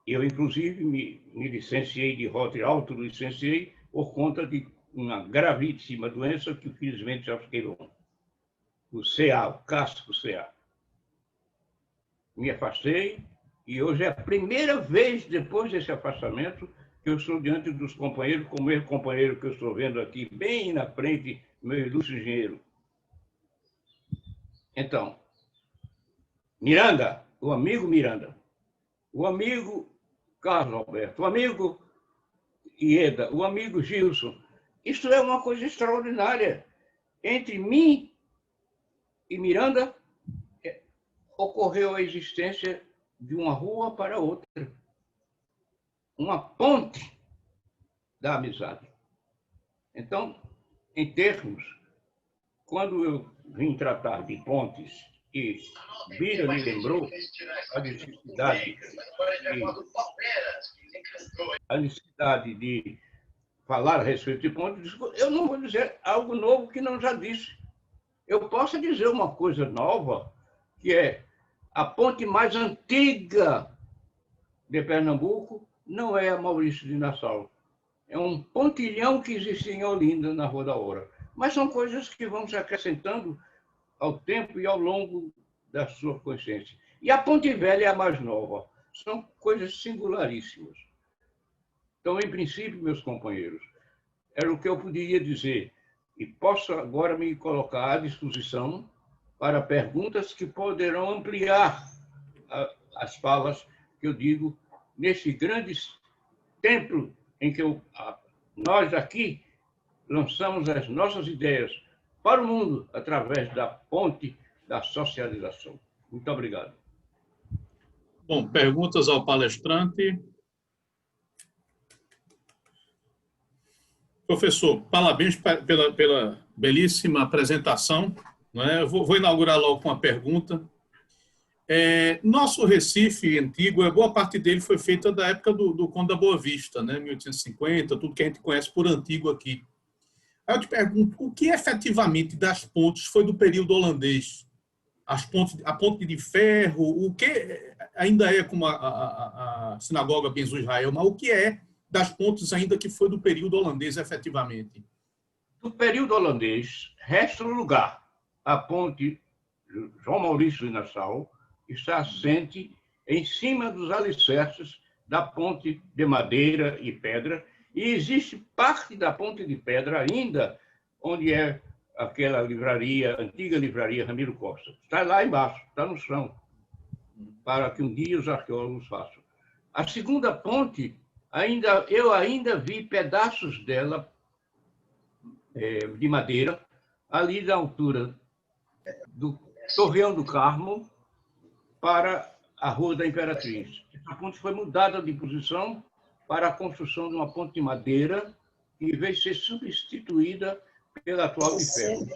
Eu, inclusive, me licenciei de Rotary, auto-licenciei por conta de uma gravíssima doença que, infelizmente, já fiquei bom. O CA, o casco CA. Me afastei e hoje é a primeira vez, depois desse afastamento, que eu estou diante dos companheiros, como esse companheiro que eu estou vendo aqui, bem na frente, meu ilustre engenheiro. Então, Miranda, o amigo Miranda, o amigo Carlos Alberto, o amigo Ieda, o amigo Gilson. Isso é uma coisa extraordinária. Entre mim e Miranda, ocorreu a existência de uma rua para outra. Uma ponte da amizade. Então, em termos, quando eu vim tratar de pontes, e Bira me lembrou a necessidade de falar a respeito de pontes, eu não vou dizer algo novo que não já disse. Eu posso dizer uma coisa nova, que é a ponte mais antiga de Pernambuco, não é a Maurício de Nassau. É um pontilhão que existe em Olinda, na Rua da Hora. Mas são coisas que vão se acrescentando ao tempo e ao longo da sua consciência. E a Ponte Velha é a mais nova. São coisas singularíssimas. Então, em princípio, meus companheiros, era o que eu poderia dizer. E posso agora me colocar à disposição para perguntas que poderão ampliar as falas que eu digo nesse grande templo em que nós aqui lançamos as nossas ideias para o mundo através da ponte da socialização. Muito obrigado. Bom, perguntas ao palestrante. Professor, parabéns pela belíssima apresentação. Né? Vou inaugurar logo com uma pergunta. Nosso Recife antigo, boa parte dele foi feita da época do Conde da Boa Vista, né? 1850, tudo que a gente conhece por antigo aqui. Aí eu te pergunto, o que efetivamente das pontes foi do período holandês? A ponte de ferro, o que ainda é como a Sinagoga Benzo Israel, mas o que é das pontes ainda que foi do período holandês efetivamente? Do período holandês, resta um lugar. A ponte João Maurício de Nassau está assente em cima dos alicerces da ponte de madeira e pedra, e existe parte da ponte de pedra ainda, onde é aquela livraria, antiga livraria Ramiro Costa. Está lá embaixo, está no chão, para que um dia os arqueólogos façam. A segunda ponte, eu ainda vi pedaços dela de madeira, ali da altura do Torreão do Carmo para a Rua da Imperatriz. A ponte foi mudada de posição para a construção de uma ponte de madeira que veio ser substituída pela atual de ferro.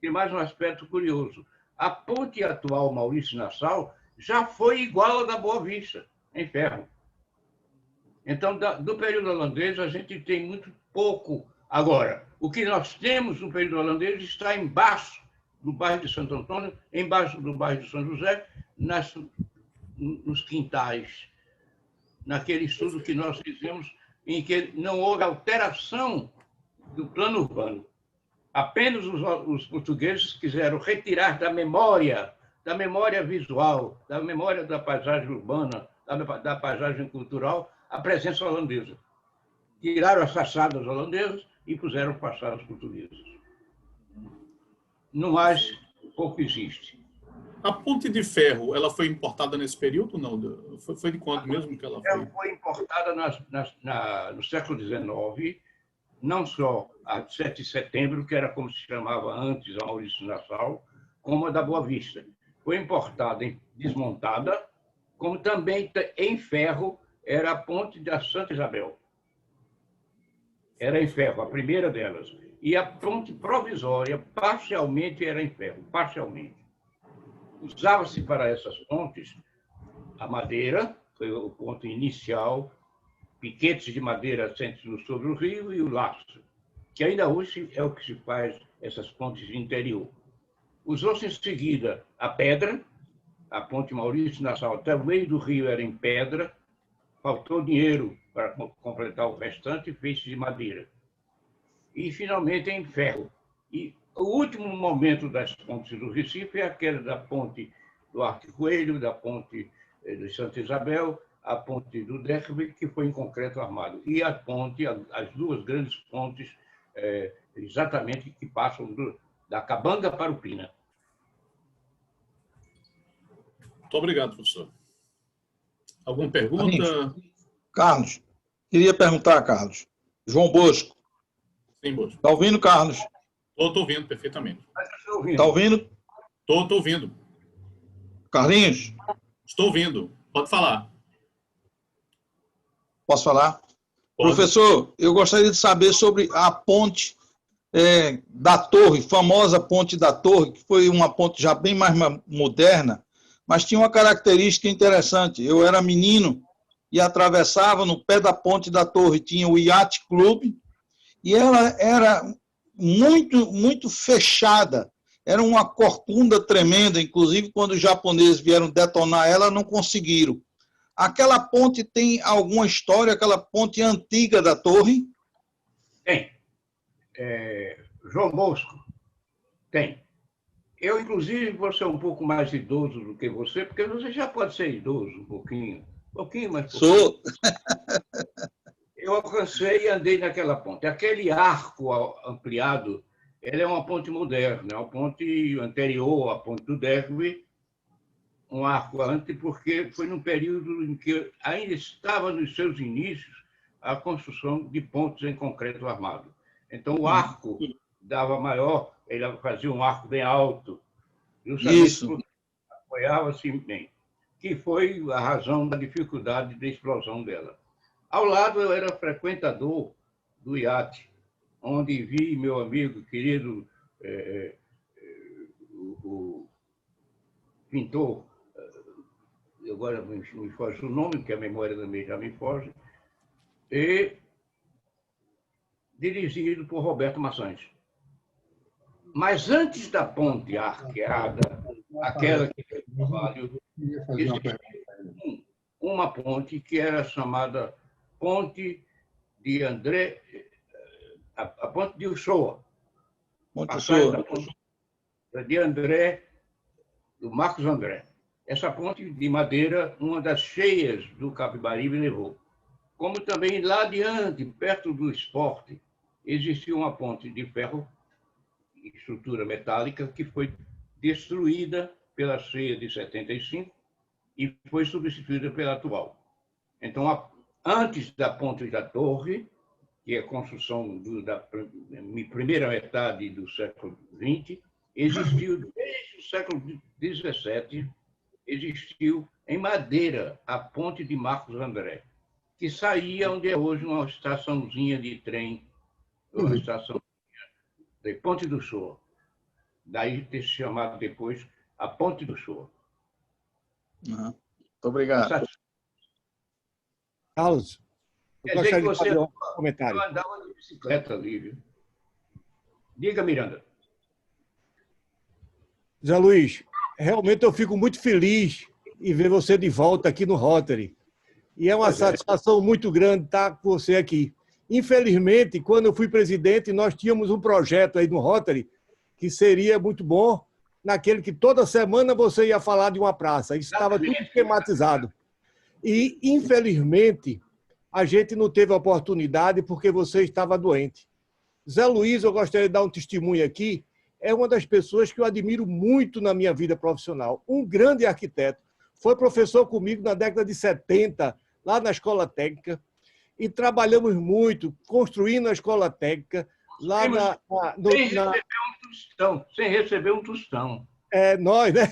Tem mais um aspecto curioso. A ponte atual Maurício Nassau já foi igual à da Boa Vista, em ferro. Então, do período holandês, a gente tem muito pouco. Agora, o que nós temos no período holandês está embaixo do bairro de Santo Antônio, embaixo do bairro de São José, nos quintais, naquele estudo que nós fizemos, em que não houve alteração do plano urbano. Apenas os portugueses quiseram retirar da memória visual, da memória da paisagem urbana, da paisagem cultural, a presença holandesa. Tiraram as fachadas holandesas e puseram fachadas portuguesas. No mais, pouco existe. A ponte de ferro, ela foi importada nesse período? Não? Foi de quando mesmo que ela foi? Ela foi importada no século XIX, não só a 7 de setembro, que era como se chamava antes a Maurício Nassau, como a da Boa Vista. Foi importada desmontada, como também em ferro era a ponte da Santa Isabel. Era em ferro, a primeira delas. E a ponte provisória, parcialmente, era em ferro, parcialmente. Usava-se para essas pontes a madeira, foi o ponto inicial, piquetes de madeira assentes sobre o rio e o laço, que ainda hoje é o que se faz essas pontes de interior. Usou-se em seguida a pedra, a ponte Maurício Nassau até o meio do rio era em pedra, faltou dinheiro para completar o restante e fez-se de madeira. E, finalmente, em ferro. E o último momento das pontes do Recife é aquela da ponte do Arco Coelho, da ponte de Santa Isabel, a ponte do Derby, que foi em concreto armado. E a ponte, as duas grandes pontes, exatamente, que passam da Cabanga para o Pina. Muito obrigado, professor. Alguma pergunta? Carlos, queria perguntar, Carlos. João Bosco. Sim, Bosco. Está ouvindo, Carlos? Estou ouvindo perfeitamente. Está ouvindo? Estou ouvindo. Carlinhos? Estou ouvindo. Pode falar. Posso falar? Pode. Professor, eu gostaria de saber sobre a ponte da Torre, famosa ponte da Torre, que foi uma ponte já bem mais moderna, mas tinha uma característica interessante. Eu era menino e atravessava no pé da ponte da Torre, tinha o Yacht Club, e ela era muito fechada. Era uma corcunda tremenda, inclusive quando os japoneses vieram detonar ela, não conseguiram. Aquela ponte tem alguma história, aquela ponte antiga da Torre? Tem. João Bosco, tem. Eu, inclusive, vou ser um pouco mais idoso do que você, porque você já pode ser idoso um pouquinho mais. Sou. Eu alcancei e andei naquela ponte. Aquele arco ampliado, ele é uma ponte moderna, é uma ponte anterior à ponte do Derby, um arco antes, porque foi num período em que ainda estava nos seus inícios a construção de pontes em concreto armado. Então, o arco dava maior, ele fazia um arco bem alto, justamente porque apoiava-se bem, que foi a razão da dificuldade da explosão dela. Ao lado, eu era frequentador do iate, onde vi meu amigo querido, o pintor, agora me foge o nome, porque a memória também já me foge, e dirigido por Roberto Maçãs. Mas antes da ponte arqueada, aquela que fez o trabalho, existia uma ponte que era chamada Ponte de André, a Ponte de Uchoa. Ponte Uchoa. De André, do Marcos André. Essa ponte de madeira, uma das cheias do Capibaribe levou. Como também lá adiante, perto do Esporte, existia uma ponte de ferro, estrutura metálica, que foi destruída pela cheia de 75 e foi substituída pela atual. Então, antes da ponte da Torre, que é a construção da primeira metade do século XX, existiu, desde o século XVII, existiu em madeira a ponte de Marcos André, que saía onde é hoje uma estaçãozinha de trem, uma estação de Ponte do Shoa. Daí ter se chamado depois a Ponte do Shoa. Muito obrigado. Carlos, eu gostaria de fazer um comentário. Eu andava de bicicleta ali, viu? Diga, Miranda. Zé Luiz, realmente eu fico muito feliz em ver você de volta aqui no Rotary. E é uma satisfação muito grande estar com você aqui. Infelizmente, quando eu fui presidente, nós tínhamos um projeto aí no Rotary que seria muito bom, naquele que toda semana você ia falar de uma praça. Isso estava tudo esquematizado. E, infelizmente, a gente não teve a oportunidade porque você estava doente. Zé Luiz, eu gostaria de dar um testemunho aqui, é uma das pessoas que eu admiro muito na minha vida profissional. Um grande arquiteto. Foi professor comigo na década de 70, lá na Escola Técnica, e trabalhamos muito, construindo a Escola Técnica, lá sem receber um tostão. É, nós, né?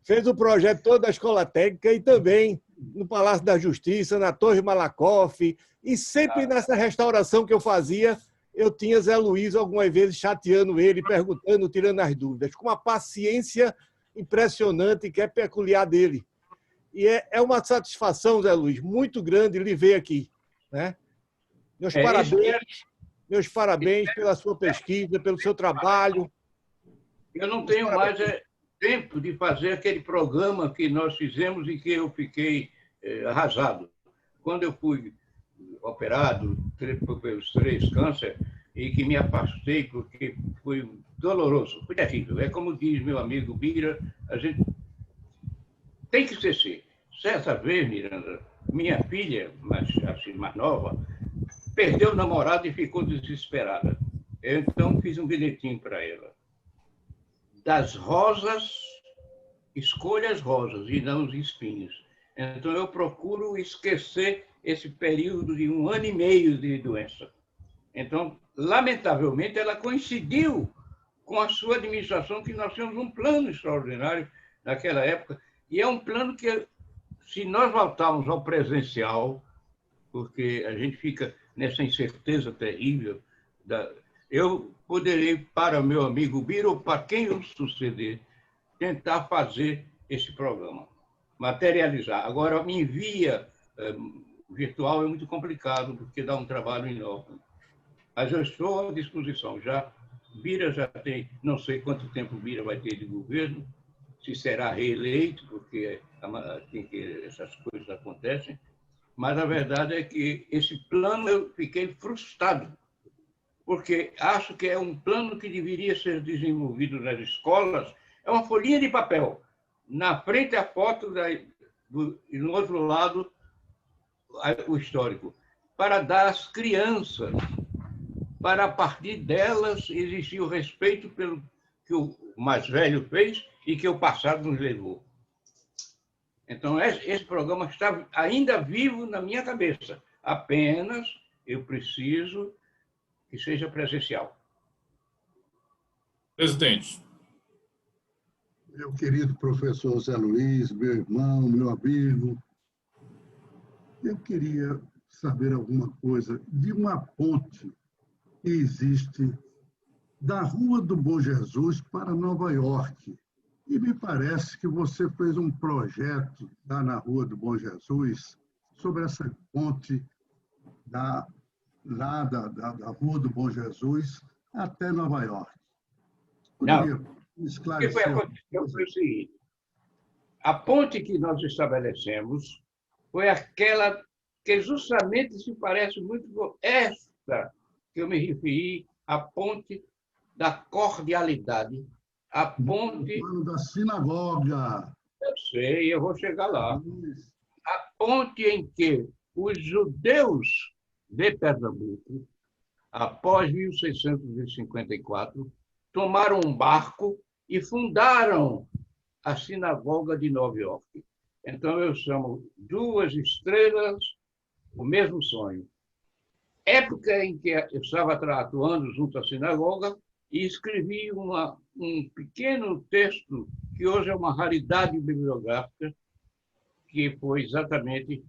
Fez o projeto todo da Escola Técnica e também no Palácio da Justiça, na Torre Malakoff, e sempre nessa restauração que eu fazia, eu tinha Zé Luiz algumas vezes chateando ele, perguntando, tirando as dúvidas, com uma paciência impressionante que é peculiar dele. E é uma satisfação, Zé Luiz, muito grande lhe ver aqui, né? Meus parabéns pela sua pesquisa, pelo seu trabalho. Eu não tenho mais tempo de fazer aquele programa que nós fizemos e que eu fiquei arrasado. Quando eu fui operado pelos 3 cânceres e que me afastei porque foi doloroso, foi terrível. É como diz meu amigo Bira, a gente tem que esquecer. Certa vez, Miranda, minha filha, mais nova, perdeu o namorado e ficou desesperada. Eu, então, fiz um bilhetinho para ela. Das rosas, escolha as rosas e não os espinhos. Então, eu procuro esquecer esse período de 1 ano e meio de doença. Então, lamentavelmente, ela coincidiu com a sua administração, que nós tínhamos um plano extraordinário naquela época, e é um plano que, se nós voltarmos ao presencial, porque a gente fica nessa incerteza terrível, eu poderei, para meu amigo Biro, ou para quem eu suceder, tentar fazer esse programa, materializar. Agora, me envia virtual é muito complicado, porque dá um trabalho enorme. Mas eu estou à disposição. Bira já tem, não sei quanto tempo Bira vai ter de governo, se será reeleito, porque essas coisas acontecem, mas a verdade é que esse plano eu fiquei frustrado porque acho que é um plano que deveria ser desenvolvido nas escolas. É uma folhinha de papel. Na frente a foto e no outro lado o histórico, para dar às crianças, para a partir delas existir o respeito pelo que o mais velho fez e que o passado nos levou. Então, esse programa está ainda vivo na minha cabeça. Apenas eu preciso que seja presencial. Presidente. Meu querido professor Zé Luiz, meu irmão, meu amigo, eu queria saber alguma coisa de uma ponte que existe da Rua do Bom Jesus para Nova York. E me parece que você fez um projeto lá na Rua do Bom Jesus sobre essa ponte da Rua do Bom Jesus até Nova York. Poderia esclarecer? O que aconteceu foi o seguinte: a ponte que nós estabelecemos foi aquela que justamente se parece muito com esta que eu me referi, a ponte da cordialidade, a ponte da sinagoga. Eu sei, eu vou chegar lá. A ponte em que os judeus de Pernambuco, após 1654, tomaram um barco e fundaram a sinagoga de Nova York. Então, eu chamo duas estrelas, o mesmo sonho. Época em que eu estava atuando junto à sinagoga e escrevi um pequeno texto que hoje é uma raridade bibliográfica, que foi exatamente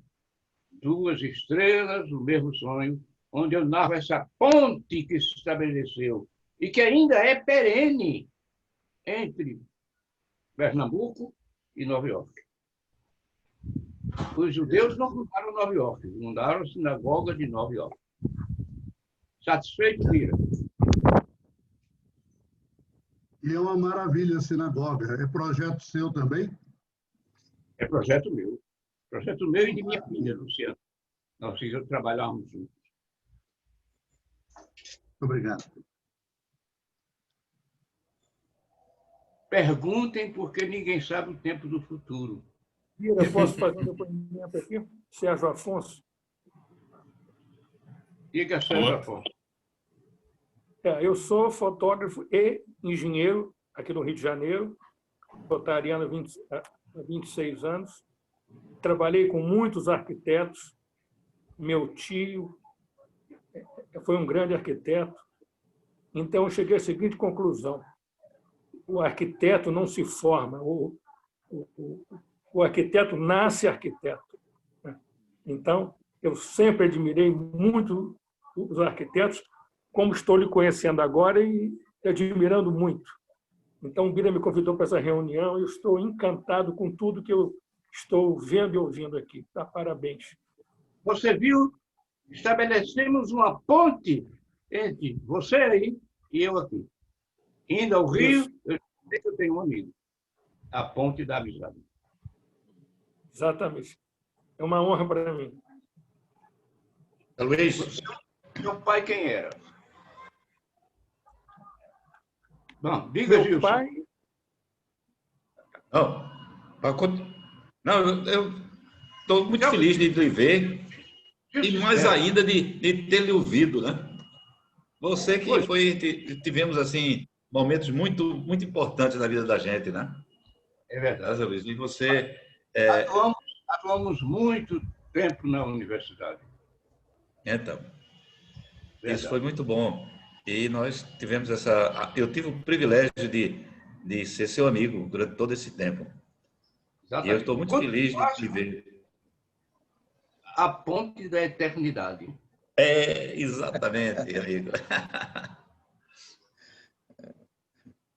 Duas Estrelas, o mesmo sonho, onde eu narro essa ponte que se estabeleceu e que ainda é perene entre Pernambuco e Nova York. Os judeus não fundaram Nova York, fundaram a sinagoga de Nova York. Satisfeito, Vira? E é uma maravilha a sinagoga. É projeto seu também? É projeto meu. Projeto meu e de minha filha, Luciana. Nós trabalhamos juntos. Obrigado. Perguntem porque ninguém sabe o tempo do futuro. Eu posso fazer um depoimento aqui? Sérgio Afonso. Diga, Sérgio Afonso. Eu sou fotógrafo e engenheiro aqui no Rio de Janeiro. Estou ariano há 26 anos. Trabalhei com muitos arquitetos. Meu tio foi um grande arquiteto. Então, eu cheguei à seguinte conclusão. O arquiteto não se forma. O arquiteto nasce arquiteto. Então, eu sempre admirei muito os arquitetos, como estou lhe conhecendo agora e admirando muito. Então, o Bira me convidou para essa reunião e eu estou encantado com tudo que eu estou vendo e ouvindo aqui. Tá? Parabéns. Você viu? Estabelecemos uma ponte entre você aí e eu aqui. Indo ao Rio, eu sei que eu tenho um amigo. A ponte da amizade. Exatamente. É uma honra para mim. Luiz. Seu pai quem era? Bom, diga, Gilson. Pai... Não, eu estou muito feliz de lhe ver e mais ainda de ter lhe ouvido, né? Você que tivemos assim momentos muito muito importantes na vida da gente, né? É verdade. Luiz. E você atuamos muito tempo na universidade. Então, isso foi muito bom. E nós tivemos eu tive o privilégio de ser seu amigo durante todo esse tempo. Exatamente. E eu estou muito feliz de te ver. A ponte da eternidade. Exatamente, amigo.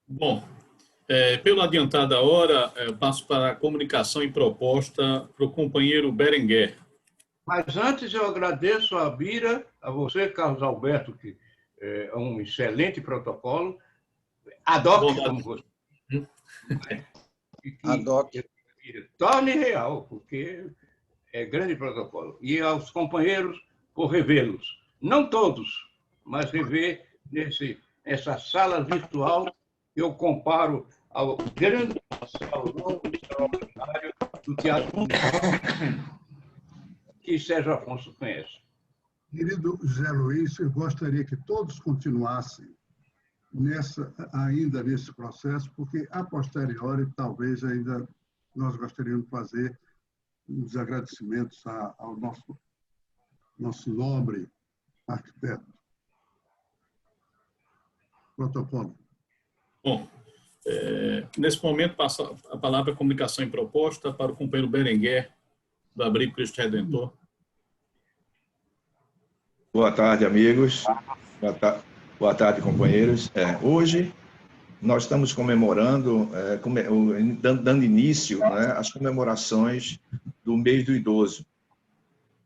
Bom, pelo adiantado da hora, eu passo para a comunicação e proposta para o companheiro Berenguer. Mas antes eu agradeço a Bira, a você, Carlos Alberto, que é um excelente protocolo. Adopte como você. Adopte. Torne real, porque é grande protocolo. E aos companheiros, por revê-los. Não todos, mas rever nessa sala virtual, eu comparo ao grande salão extraordinário do Teatro que Sérgio Afonso conhece. Querido José Luiz, eu gostaria que todos continuassem ainda nesse processo, porque, a posteriori, talvez ainda nós gostaríamos de fazer os agradecimentos ao nosso nobre arquiteto. Protocolo. Bom, nesse momento, passo a palavra à comunicação em proposta para o companheiro Berenguer, do Abrigo Cristo Redentor. Boa tarde, amigos. Boa tarde, companheiros. Hoje, nós estamos comemorando, dando início, né, às comemorações do mês do idoso.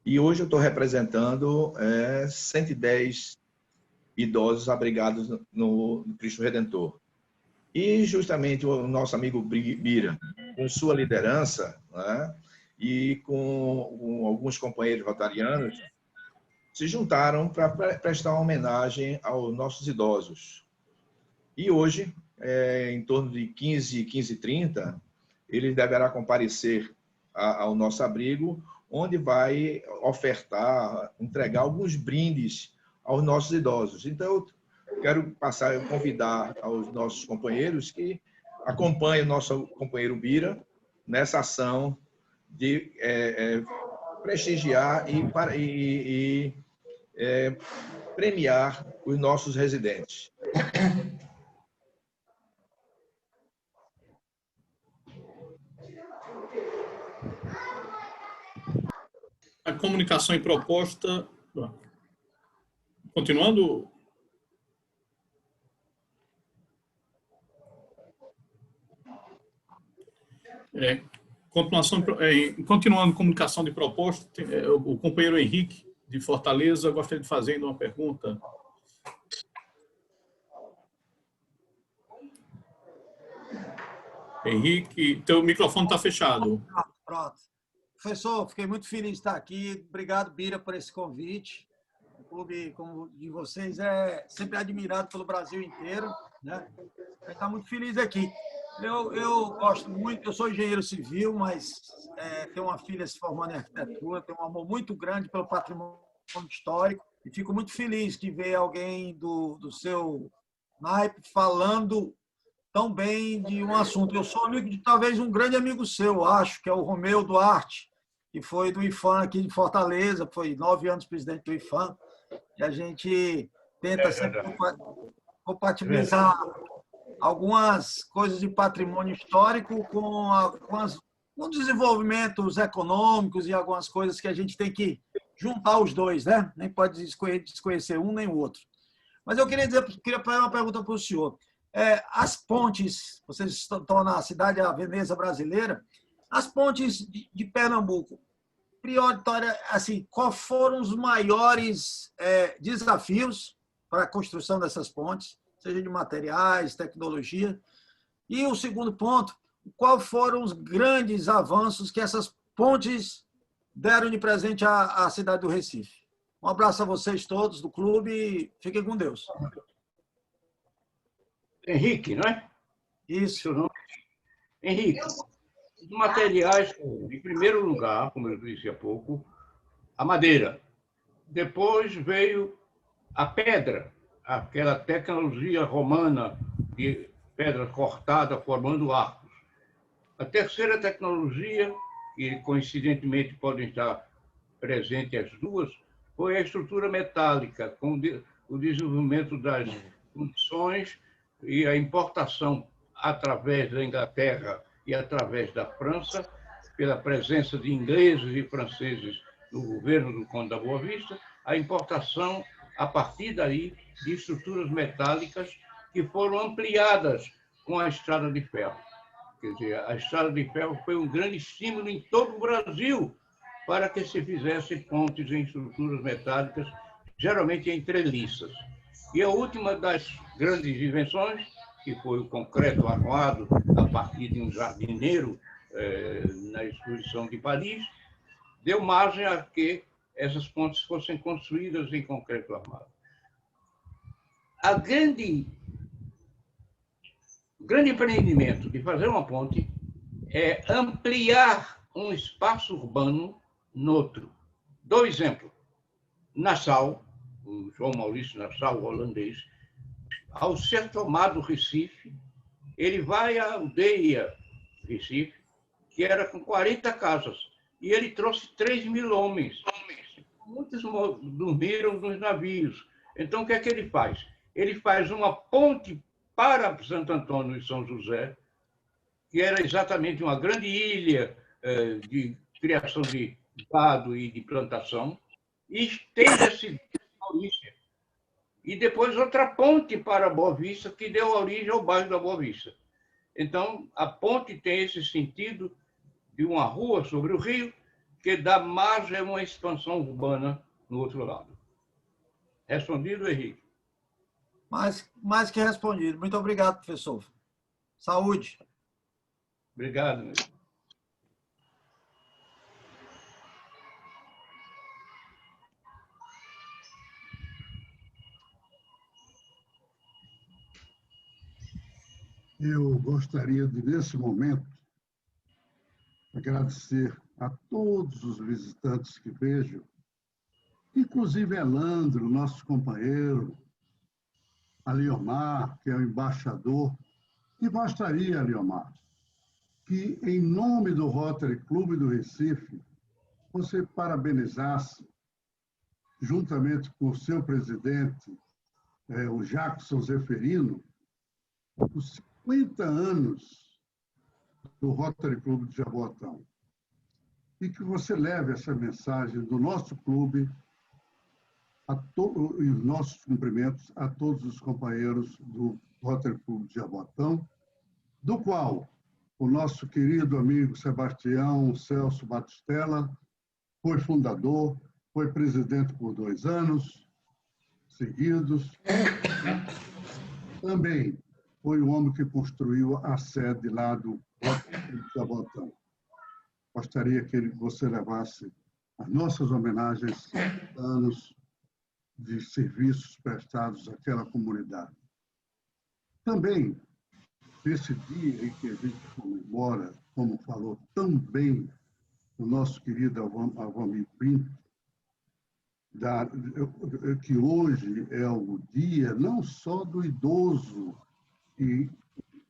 E hoje eu estou representando 110 idosos abrigados no Cristo Redentor. E justamente o nosso amigo Bira, com sua liderança, né, e com alguns companheiros rotarianos, se juntaram para prestar uma homenagem aos nossos idosos. E hoje, em torno de 15h30, ele deverá comparecer ao nosso abrigo, onde vai ofertar, entregar alguns brindes aos nossos idosos. Então, eu quero convidar aos nossos companheiros que acompanhem o nosso companheiro Bira nessa ação de prestigiar e premiar os nossos residentes. A comunicação em proposta... Continuando... Continuando a comunicação de proposta, o companheiro Henrique, de Fortaleza, gostaria de fazer uma pergunta. Henrique, teu microfone está fechado. Pronto. Professor, fiquei muito feliz de estar aqui. Obrigado, Bira, por esse convite. O clube como de vocês é sempre admirado pelo Brasil inteiro, né? Está muito feliz aqui. Eu gosto muito, eu sou engenheiro civil, mas tenho uma filha se formando em arquitetura, tenho um amor muito grande pelo patrimônio histórico e fico muito feliz de ver alguém do seu naipe falando tão bem de um assunto. Eu sou amigo de talvez um grande amigo seu, acho, que é o Romeu Duarte, que foi do IFAM aqui de Fortaleza, foi 9 anos presidente do IFAM, e a gente tenta sempre compatibilizar algumas coisas de patrimônio histórico com desenvolvimentos econômicos e algumas coisas que a gente tem que juntar os dois, né? Nem pode desconhecer um nem o outro. Mas eu queria fazer uma pergunta para o senhor. As pontes, vocês estão na cidade, a Veneza brasileira, as pontes de Pernambuco, prioritária, assim, quais foram os maiores desafios para a construção dessas pontes, seja de materiais, tecnologia? E o segundo ponto, quais foram os grandes avanços que essas pontes deram de presente à cidade do Recife? Um abraço a vocês todos do clube e fiquem com Deus. Henrique, não é? Isso. Henrique, os materiais, em primeiro lugar, como eu disse há pouco, a madeira. Depois veio a pedra, aquela tecnologia romana de pedra cortada formando arcos. A terceira tecnologia, que coincidentemente podem estar presentes as duas, foi a estrutura metálica, com o desenvolvimento das fundições e a importação através da Inglaterra e através da França, pela presença de ingleses e franceses no governo do Conde da Boa Vista, a importação, a partir daí, de estruturas metálicas que foram ampliadas com a Estrada de Ferro. Quer dizer, a Estrada de Ferro foi um grande estímulo em todo o Brasil para que se fizessem pontes em estruturas metálicas, geralmente em treliças. E a última das grandes invenções, que foi o concreto armado a partir de um jardineiro na exposição de Paris, deu margem a que essas pontes fossem construídas em concreto armado. o grande empreendimento de fazer uma ponte é ampliar um espaço urbano no outro. Dou exemplo. Nassau, o João Maurício Nassau, holandês, ao ser tomado Recife, ele vai à aldeia Recife, que era com 40 casas, e ele trouxe 3.000 homens. Muitos dormiram nos navios. Então, o que é que ele faz? Ele faz uma ponte para Santo Antônio e São José, que era exatamente uma grande ilha de criação de gado e de plantação, e estende a cidade de Maurícia. E depois outra ponte para Boa Vista, que deu origem ao bairro da Boa Vista. Então, a ponte tem esse sentido de uma rua sobre o rio, que dá margem a uma expansão urbana no outro lado. Respondido, Henrique? Mais que respondido. Muito obrigado, professor. Saúde. Obrigado, meu. Eu gostaria de, nesse momento, agradecer a todos os visitantes que vejo, inclusive Elandro, nosso companheiro, a Liomar, que é o embaixador, e gostaria, Liomar, que, em nome do Rotary Clube do Recife, você parabenizasse, juntamente com o seu presidente, o Jackson Zeferino, os 50 anos do Rotary Clube de Jaboatão. E que você leve essa mensagem do nosso clube e os nossos cumprimentos a todos os companheiros do Rotary Clube de Jaboatão, do qual o nosso querido amigo Sebastião Celso Batistella foi fundador, foi presidente por 2 anos seguidos. Também foi o homem que construiu a sede lá do Rotary Clube de Jaboatão. Gostaria que você levasse as nossas homenagens a anos de serviços prestados àquela comunidade. Também, nesse dia em que a gente comemora, como falou tão bem o nosso querido Alvamir Pinto, que hoje é o dia não só do idoso, e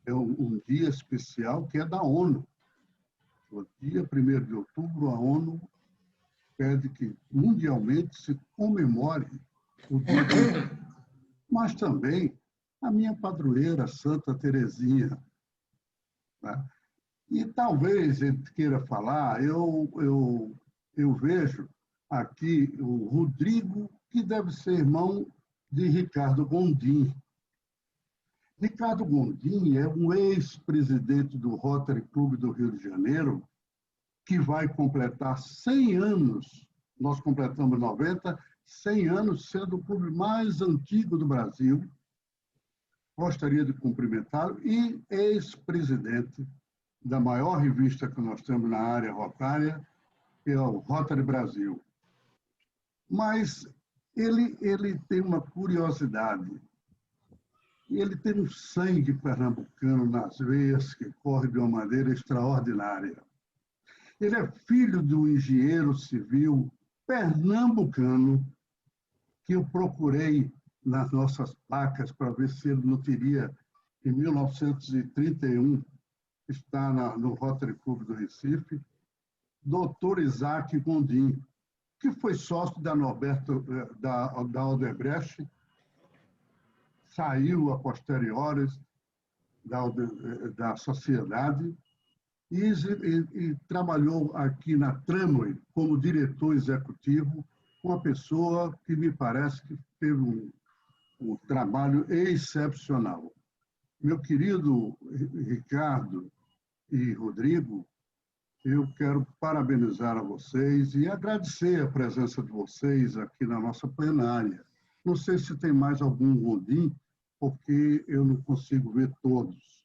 é um dia especial que é da ONU. No dia 1º de outubro, a ONU pede que mundialmente se comemore o dia do idoso. Mas também a minha padroeira, Santa Terezinha. Né? E talvez ele queira falar, eu vejo aqui o Rodrigo, que deve ser irmão de Ricardo Gondim. Ricardo Gondim é um ex-presidente do Rotary Clube do Rio de Janeiro, que vai completar 100 anos, nós completamos 90, 100 anos, sendo o clube mais antigo do Brasil. Gostaria de cumprimentá-lo, e ex-presidente da maior revista que nós temos na área rotária, que é o Rotary Brasil. Mas ele tem uma curiosidade. Ele tem um sangue pernambucano nas veias que corre de uma maneira extraordinária. Ele é filho de um engenheiro civil pernambucano que eu procurei nas nossas placas para ver se ele não teria, em 1931, está no Rotary Clube do Recife, Dr. Isaac Gondim, que foi sócio da Odebrecht, saiu a posteriores da sociedade e trabalhou aqui na Tramway como diretor executivo, uma pessoa que me parece que teve um trabalho excepcional. Meu querido Ricardo e Rodrigo, eu quero parabenizar a vocês e agradecer a presença de vocês aqui na nossa plenária. Não sei se tem mais algum Gondim, porque eu não consigo ver todos.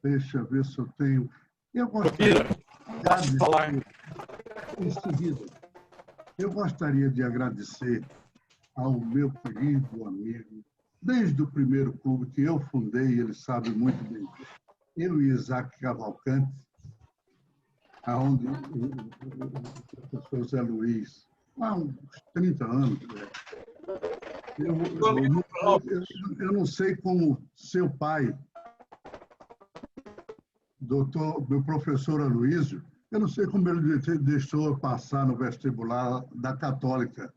Deixa eu ver se eu tenho... Eu gostaria de falar em seguida. Eu gostaria de agradecer ao meu querido amigo, desde o primeiro clube que eu fundei, ele sabe muito bem, eu e Isaac Cavalcante, onde o professor Zé Luiz, há uns 30 anos. Eu não sei como seu pai, meu professor Aloysio, eu não sei como ele deixou eu passar no vestibular da Católica,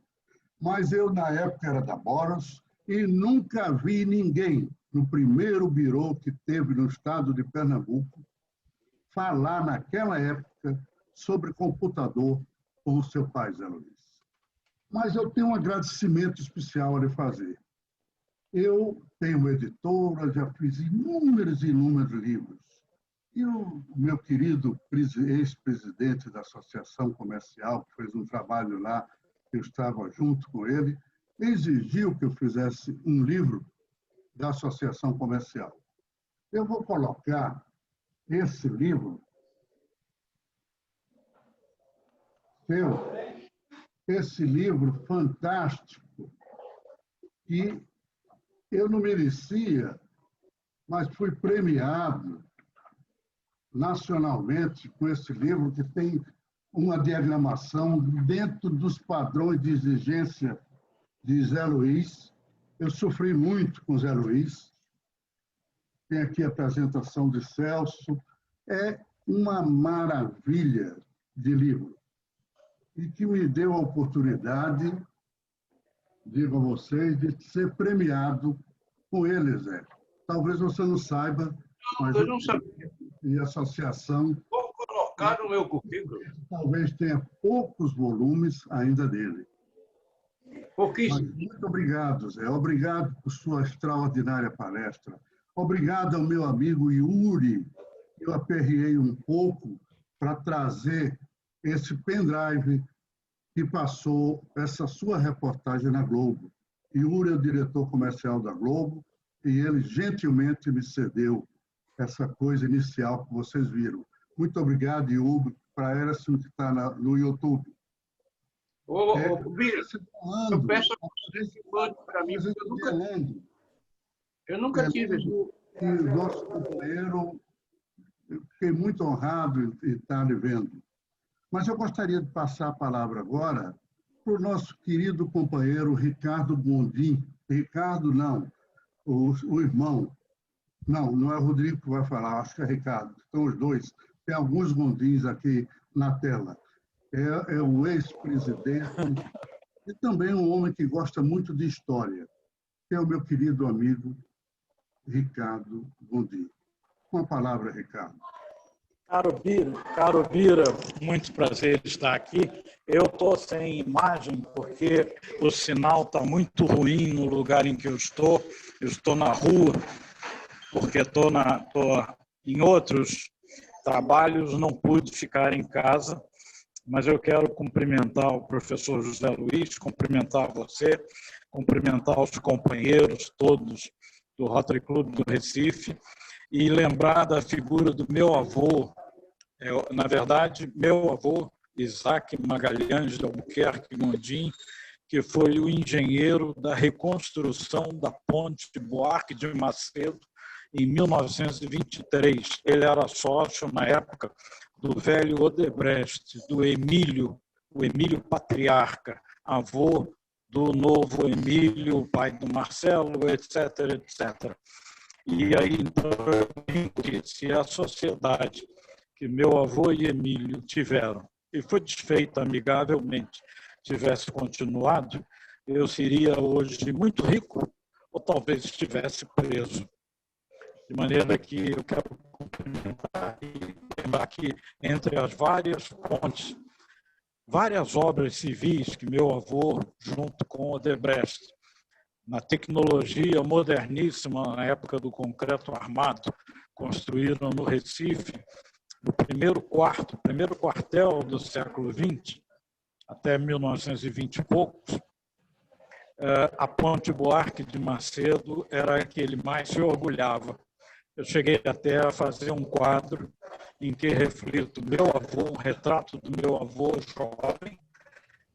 mas eu, na época, era da Boros e nunca vi ninguém, no primeiro birô que teve no estado de Pernambuco, falar naquela época sobre computador com o seu pai, Zé Luiz. Mas eu tenho um agradecimento especial a lhe fazer. Eu tenho uma editora, já fiz inúmeros livros. E o meu querido ex-presidente da Associação Comercial, que fez um trabalho lá, eu estava junto com ele, exigiu que eu fizesse um livro da Associação Comercial. Eu vou colocar esse livro esse livro fantástico, que eu não merecia, mas fui premiado nacionalmente com esse livro, que tem uma diagramação dentro dos padrões de exigência de Zé Luiz. Eu sofri muito com Zé Luiz. Tem aqui a apresentação de Celso. É uma maravilha de livro. E que me deu a oportunidade, digo a vocês, de ser premiado com ele, Zé. Talvez você não saiba, mas eu não sabia. E a associação... Vou colocar no meu currículo. Talvez tenha poucos volumes ainda dele. Pouquíssimo. Muito obrigado, Zé. Obrigado por sua extraordinária palestra. Obrigado ao meu amigo Yuri. Eu aperriei um pouco para trazer esse pendrive que passou essa sua reportagem na Globo. Yuri é o diretor comercial da Globo e ele gentilmente me cedeu essa coisa inicial que vocês viram. Muito obrigado, Yuri, para ela que está no YouTube. Bira, eu peço a você que mande para mim, porque eu nunca tive isso. E o nosso companheiro, eu fiquei muito honrado em estar lhe vendo. Mas eu gostaria de passar a palavra agora para o nosso querido companheiro Ricardo Gondim. Ricardo, não, o irmão. Não é o Rodrigo que vai falar, acho que é Ricardo. Estão os dois. Tem alguns Gondins aqui na tela. É o ex-presidente e também um homem que gosta muito de história, que é o meu querido amigo Ricardo Gondim. Com a palavra, Ricardo. Caro Bira, muito prazer estar aqui. Eu estou sem imagem porque o sinal está muito ruim no lugar em que eu estou. Eu estou na rua, porque estou em outros trabalhos, não pude ficar em casa, mas eu quero cumprimentar o professor José Luiz, cumprimentar você, cumprimentar os companheiros todos do Rotary Club do Recife, e lembrar da figura do meu avô, na verdade, meu avô, Isaac Magalhães de Albuquerque Gondim, que foi o engenheiro da reconstrução da Ponte Buarque de Macedo em 1923. Ele era sócio, na época, do velho Odebrecht, do Emílio, o Emílio Patriarca, avô do novo Emílio, pai do Marcelo, etc., etc. E aí, então, se a sociedade que meu avô e Emílio tiveram, e foi desfeita amigavelmente, tivesse continuado, eu seria hoje muito rico, ou talvez estivesse preso. De maneira que eu quero cumprimentar e lembrar que, entre as várias pontes, várias obras civis que meu avô, junto com Odebrecht, na tecnologia moderníssima, na época do concreto armado, construíram no Recife, no primeiro quartel do século XX, até 1920 e poucos, a Ponte Buarque de Macedo era a que ele mais se orgulhava. Eu cheguei até a fazer um quadro em que reflito meu avô, um retrato do meu avô jovem,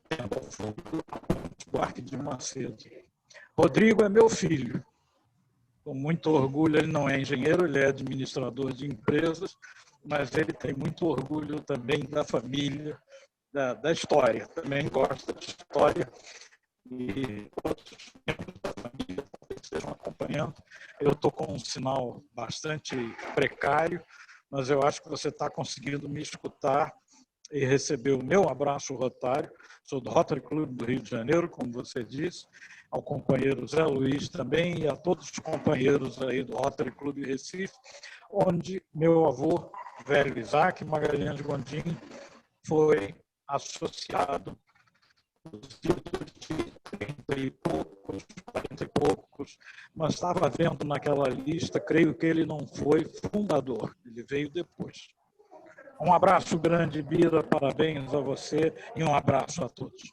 tendo ao fundo a Ponte Buarque de Macedo. Rodrigo é meu filho. Com muito orgulho, ele não é engenheiro, ele é administrador de empresas, mas ele tem muito orgulho também da família, da história. Também gosta de história e outros membros da família talvez estejam acompanhando. Eu estou com um sinal bastante precário, mas eu acho que você está conseguindo me escutar e receber o meu abraço rotário. Sou do Rotary Club do Rio de Janeiro, como você disse, ao companheiro Zé Luiz também e a todos os companheiros aí do Rotary Club Recife, onde meu avô, velho Isaac Magalhães Gondim, foi associado nos idos de 30 e poucos, 40 e poucos, mas estava vendo naquela lista, creio que ele não foi fundador, ele veio depois. Um abraço grande, Bira, parabéns a você e um abraço a todos.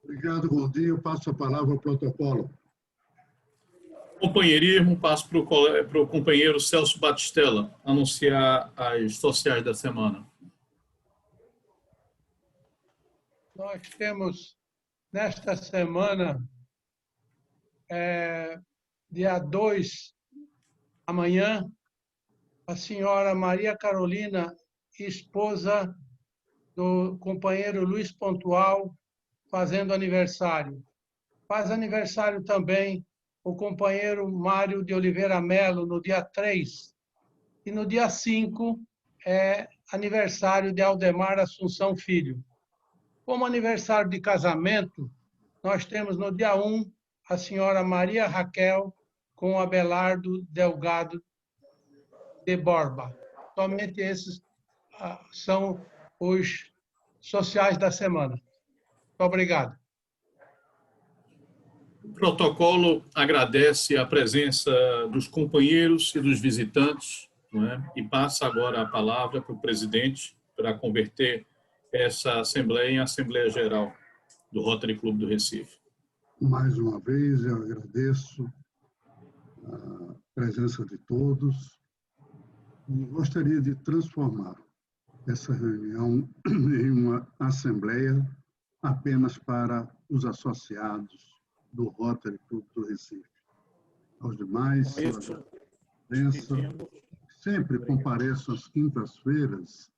Obrigado, Gondim. Eu passo a palavra ao protocolo. Companheirismo, passo para o companheiro Celso Batistella anunciar as sociais da semana. Nós temos, nesta semana, dia 2, amanhã, a senhora Maria Carolina, esposa do companheiro Luiz Pontual, fazendo aniversário. Faz aniversário também o companheiro Mário de Oliveira Melo, no dia 3. E no dia 5 é aniversário de Aldemar Assunção Filho. Como aniversário de casamento, nós temos no dia 1 a senhora Maria Raquel com Abelardo Delgado de Borba. Somente esses são os sociais da semana. Muito obrigado. O protocolo agradece a presença dos companheiros e dos visitantes, não é? E passa agora a palavra para o presidente para converter essa Assembleia em Assembleia Geral do Rotary Club do Recife. Mais uma vez, eu agradeço a presença de todos e gostaria de transformar essa reunião em uma assembleia apenas para os associados do Rotary Club do Recife. Aos demais, sempre compareçam às quintas-feiras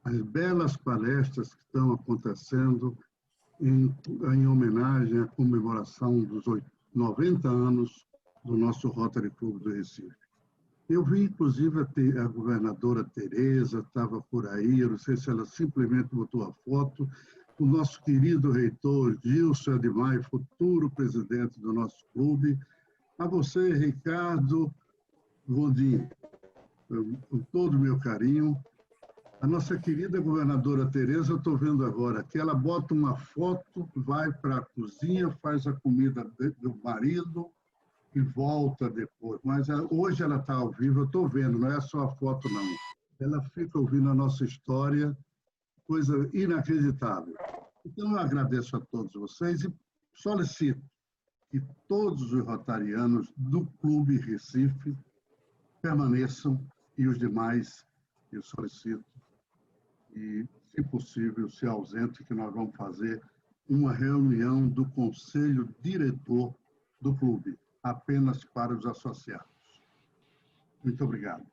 as belas palestras que estão acontecendo em homenagem à comemoração dos 90 anos do nosso Rotary Club do Recife. Eu vi, inclusive, a governadora Tereza estava por aí, eu não sei se ela simplesmente botou a foto, o nosso querido reitor Gilson Admai, futuro presidente do nosso clube, a você, Ricardo Gondim, com todo o meu carinho. A nossa querida governadora Tereza, eu estou vendo agora que ela bota uma foto, vai para a cozinha, faz a comida do marido e volta depois. Mas hoje ela está ao vivo, eu estou vendo, não é só a foto, não. Ela fica ouvindo a nossa história, coisa inacreditável. Então, eu agradeço a todos vocês e solicito que todos os rotarianos do Clube Recife permaneçam e os demais, eu solicito, e, se possível, se ausente, que nós vamos fazer uma reunião do Conselho Diretor do clube, apenas para os associados. Muito obrigado.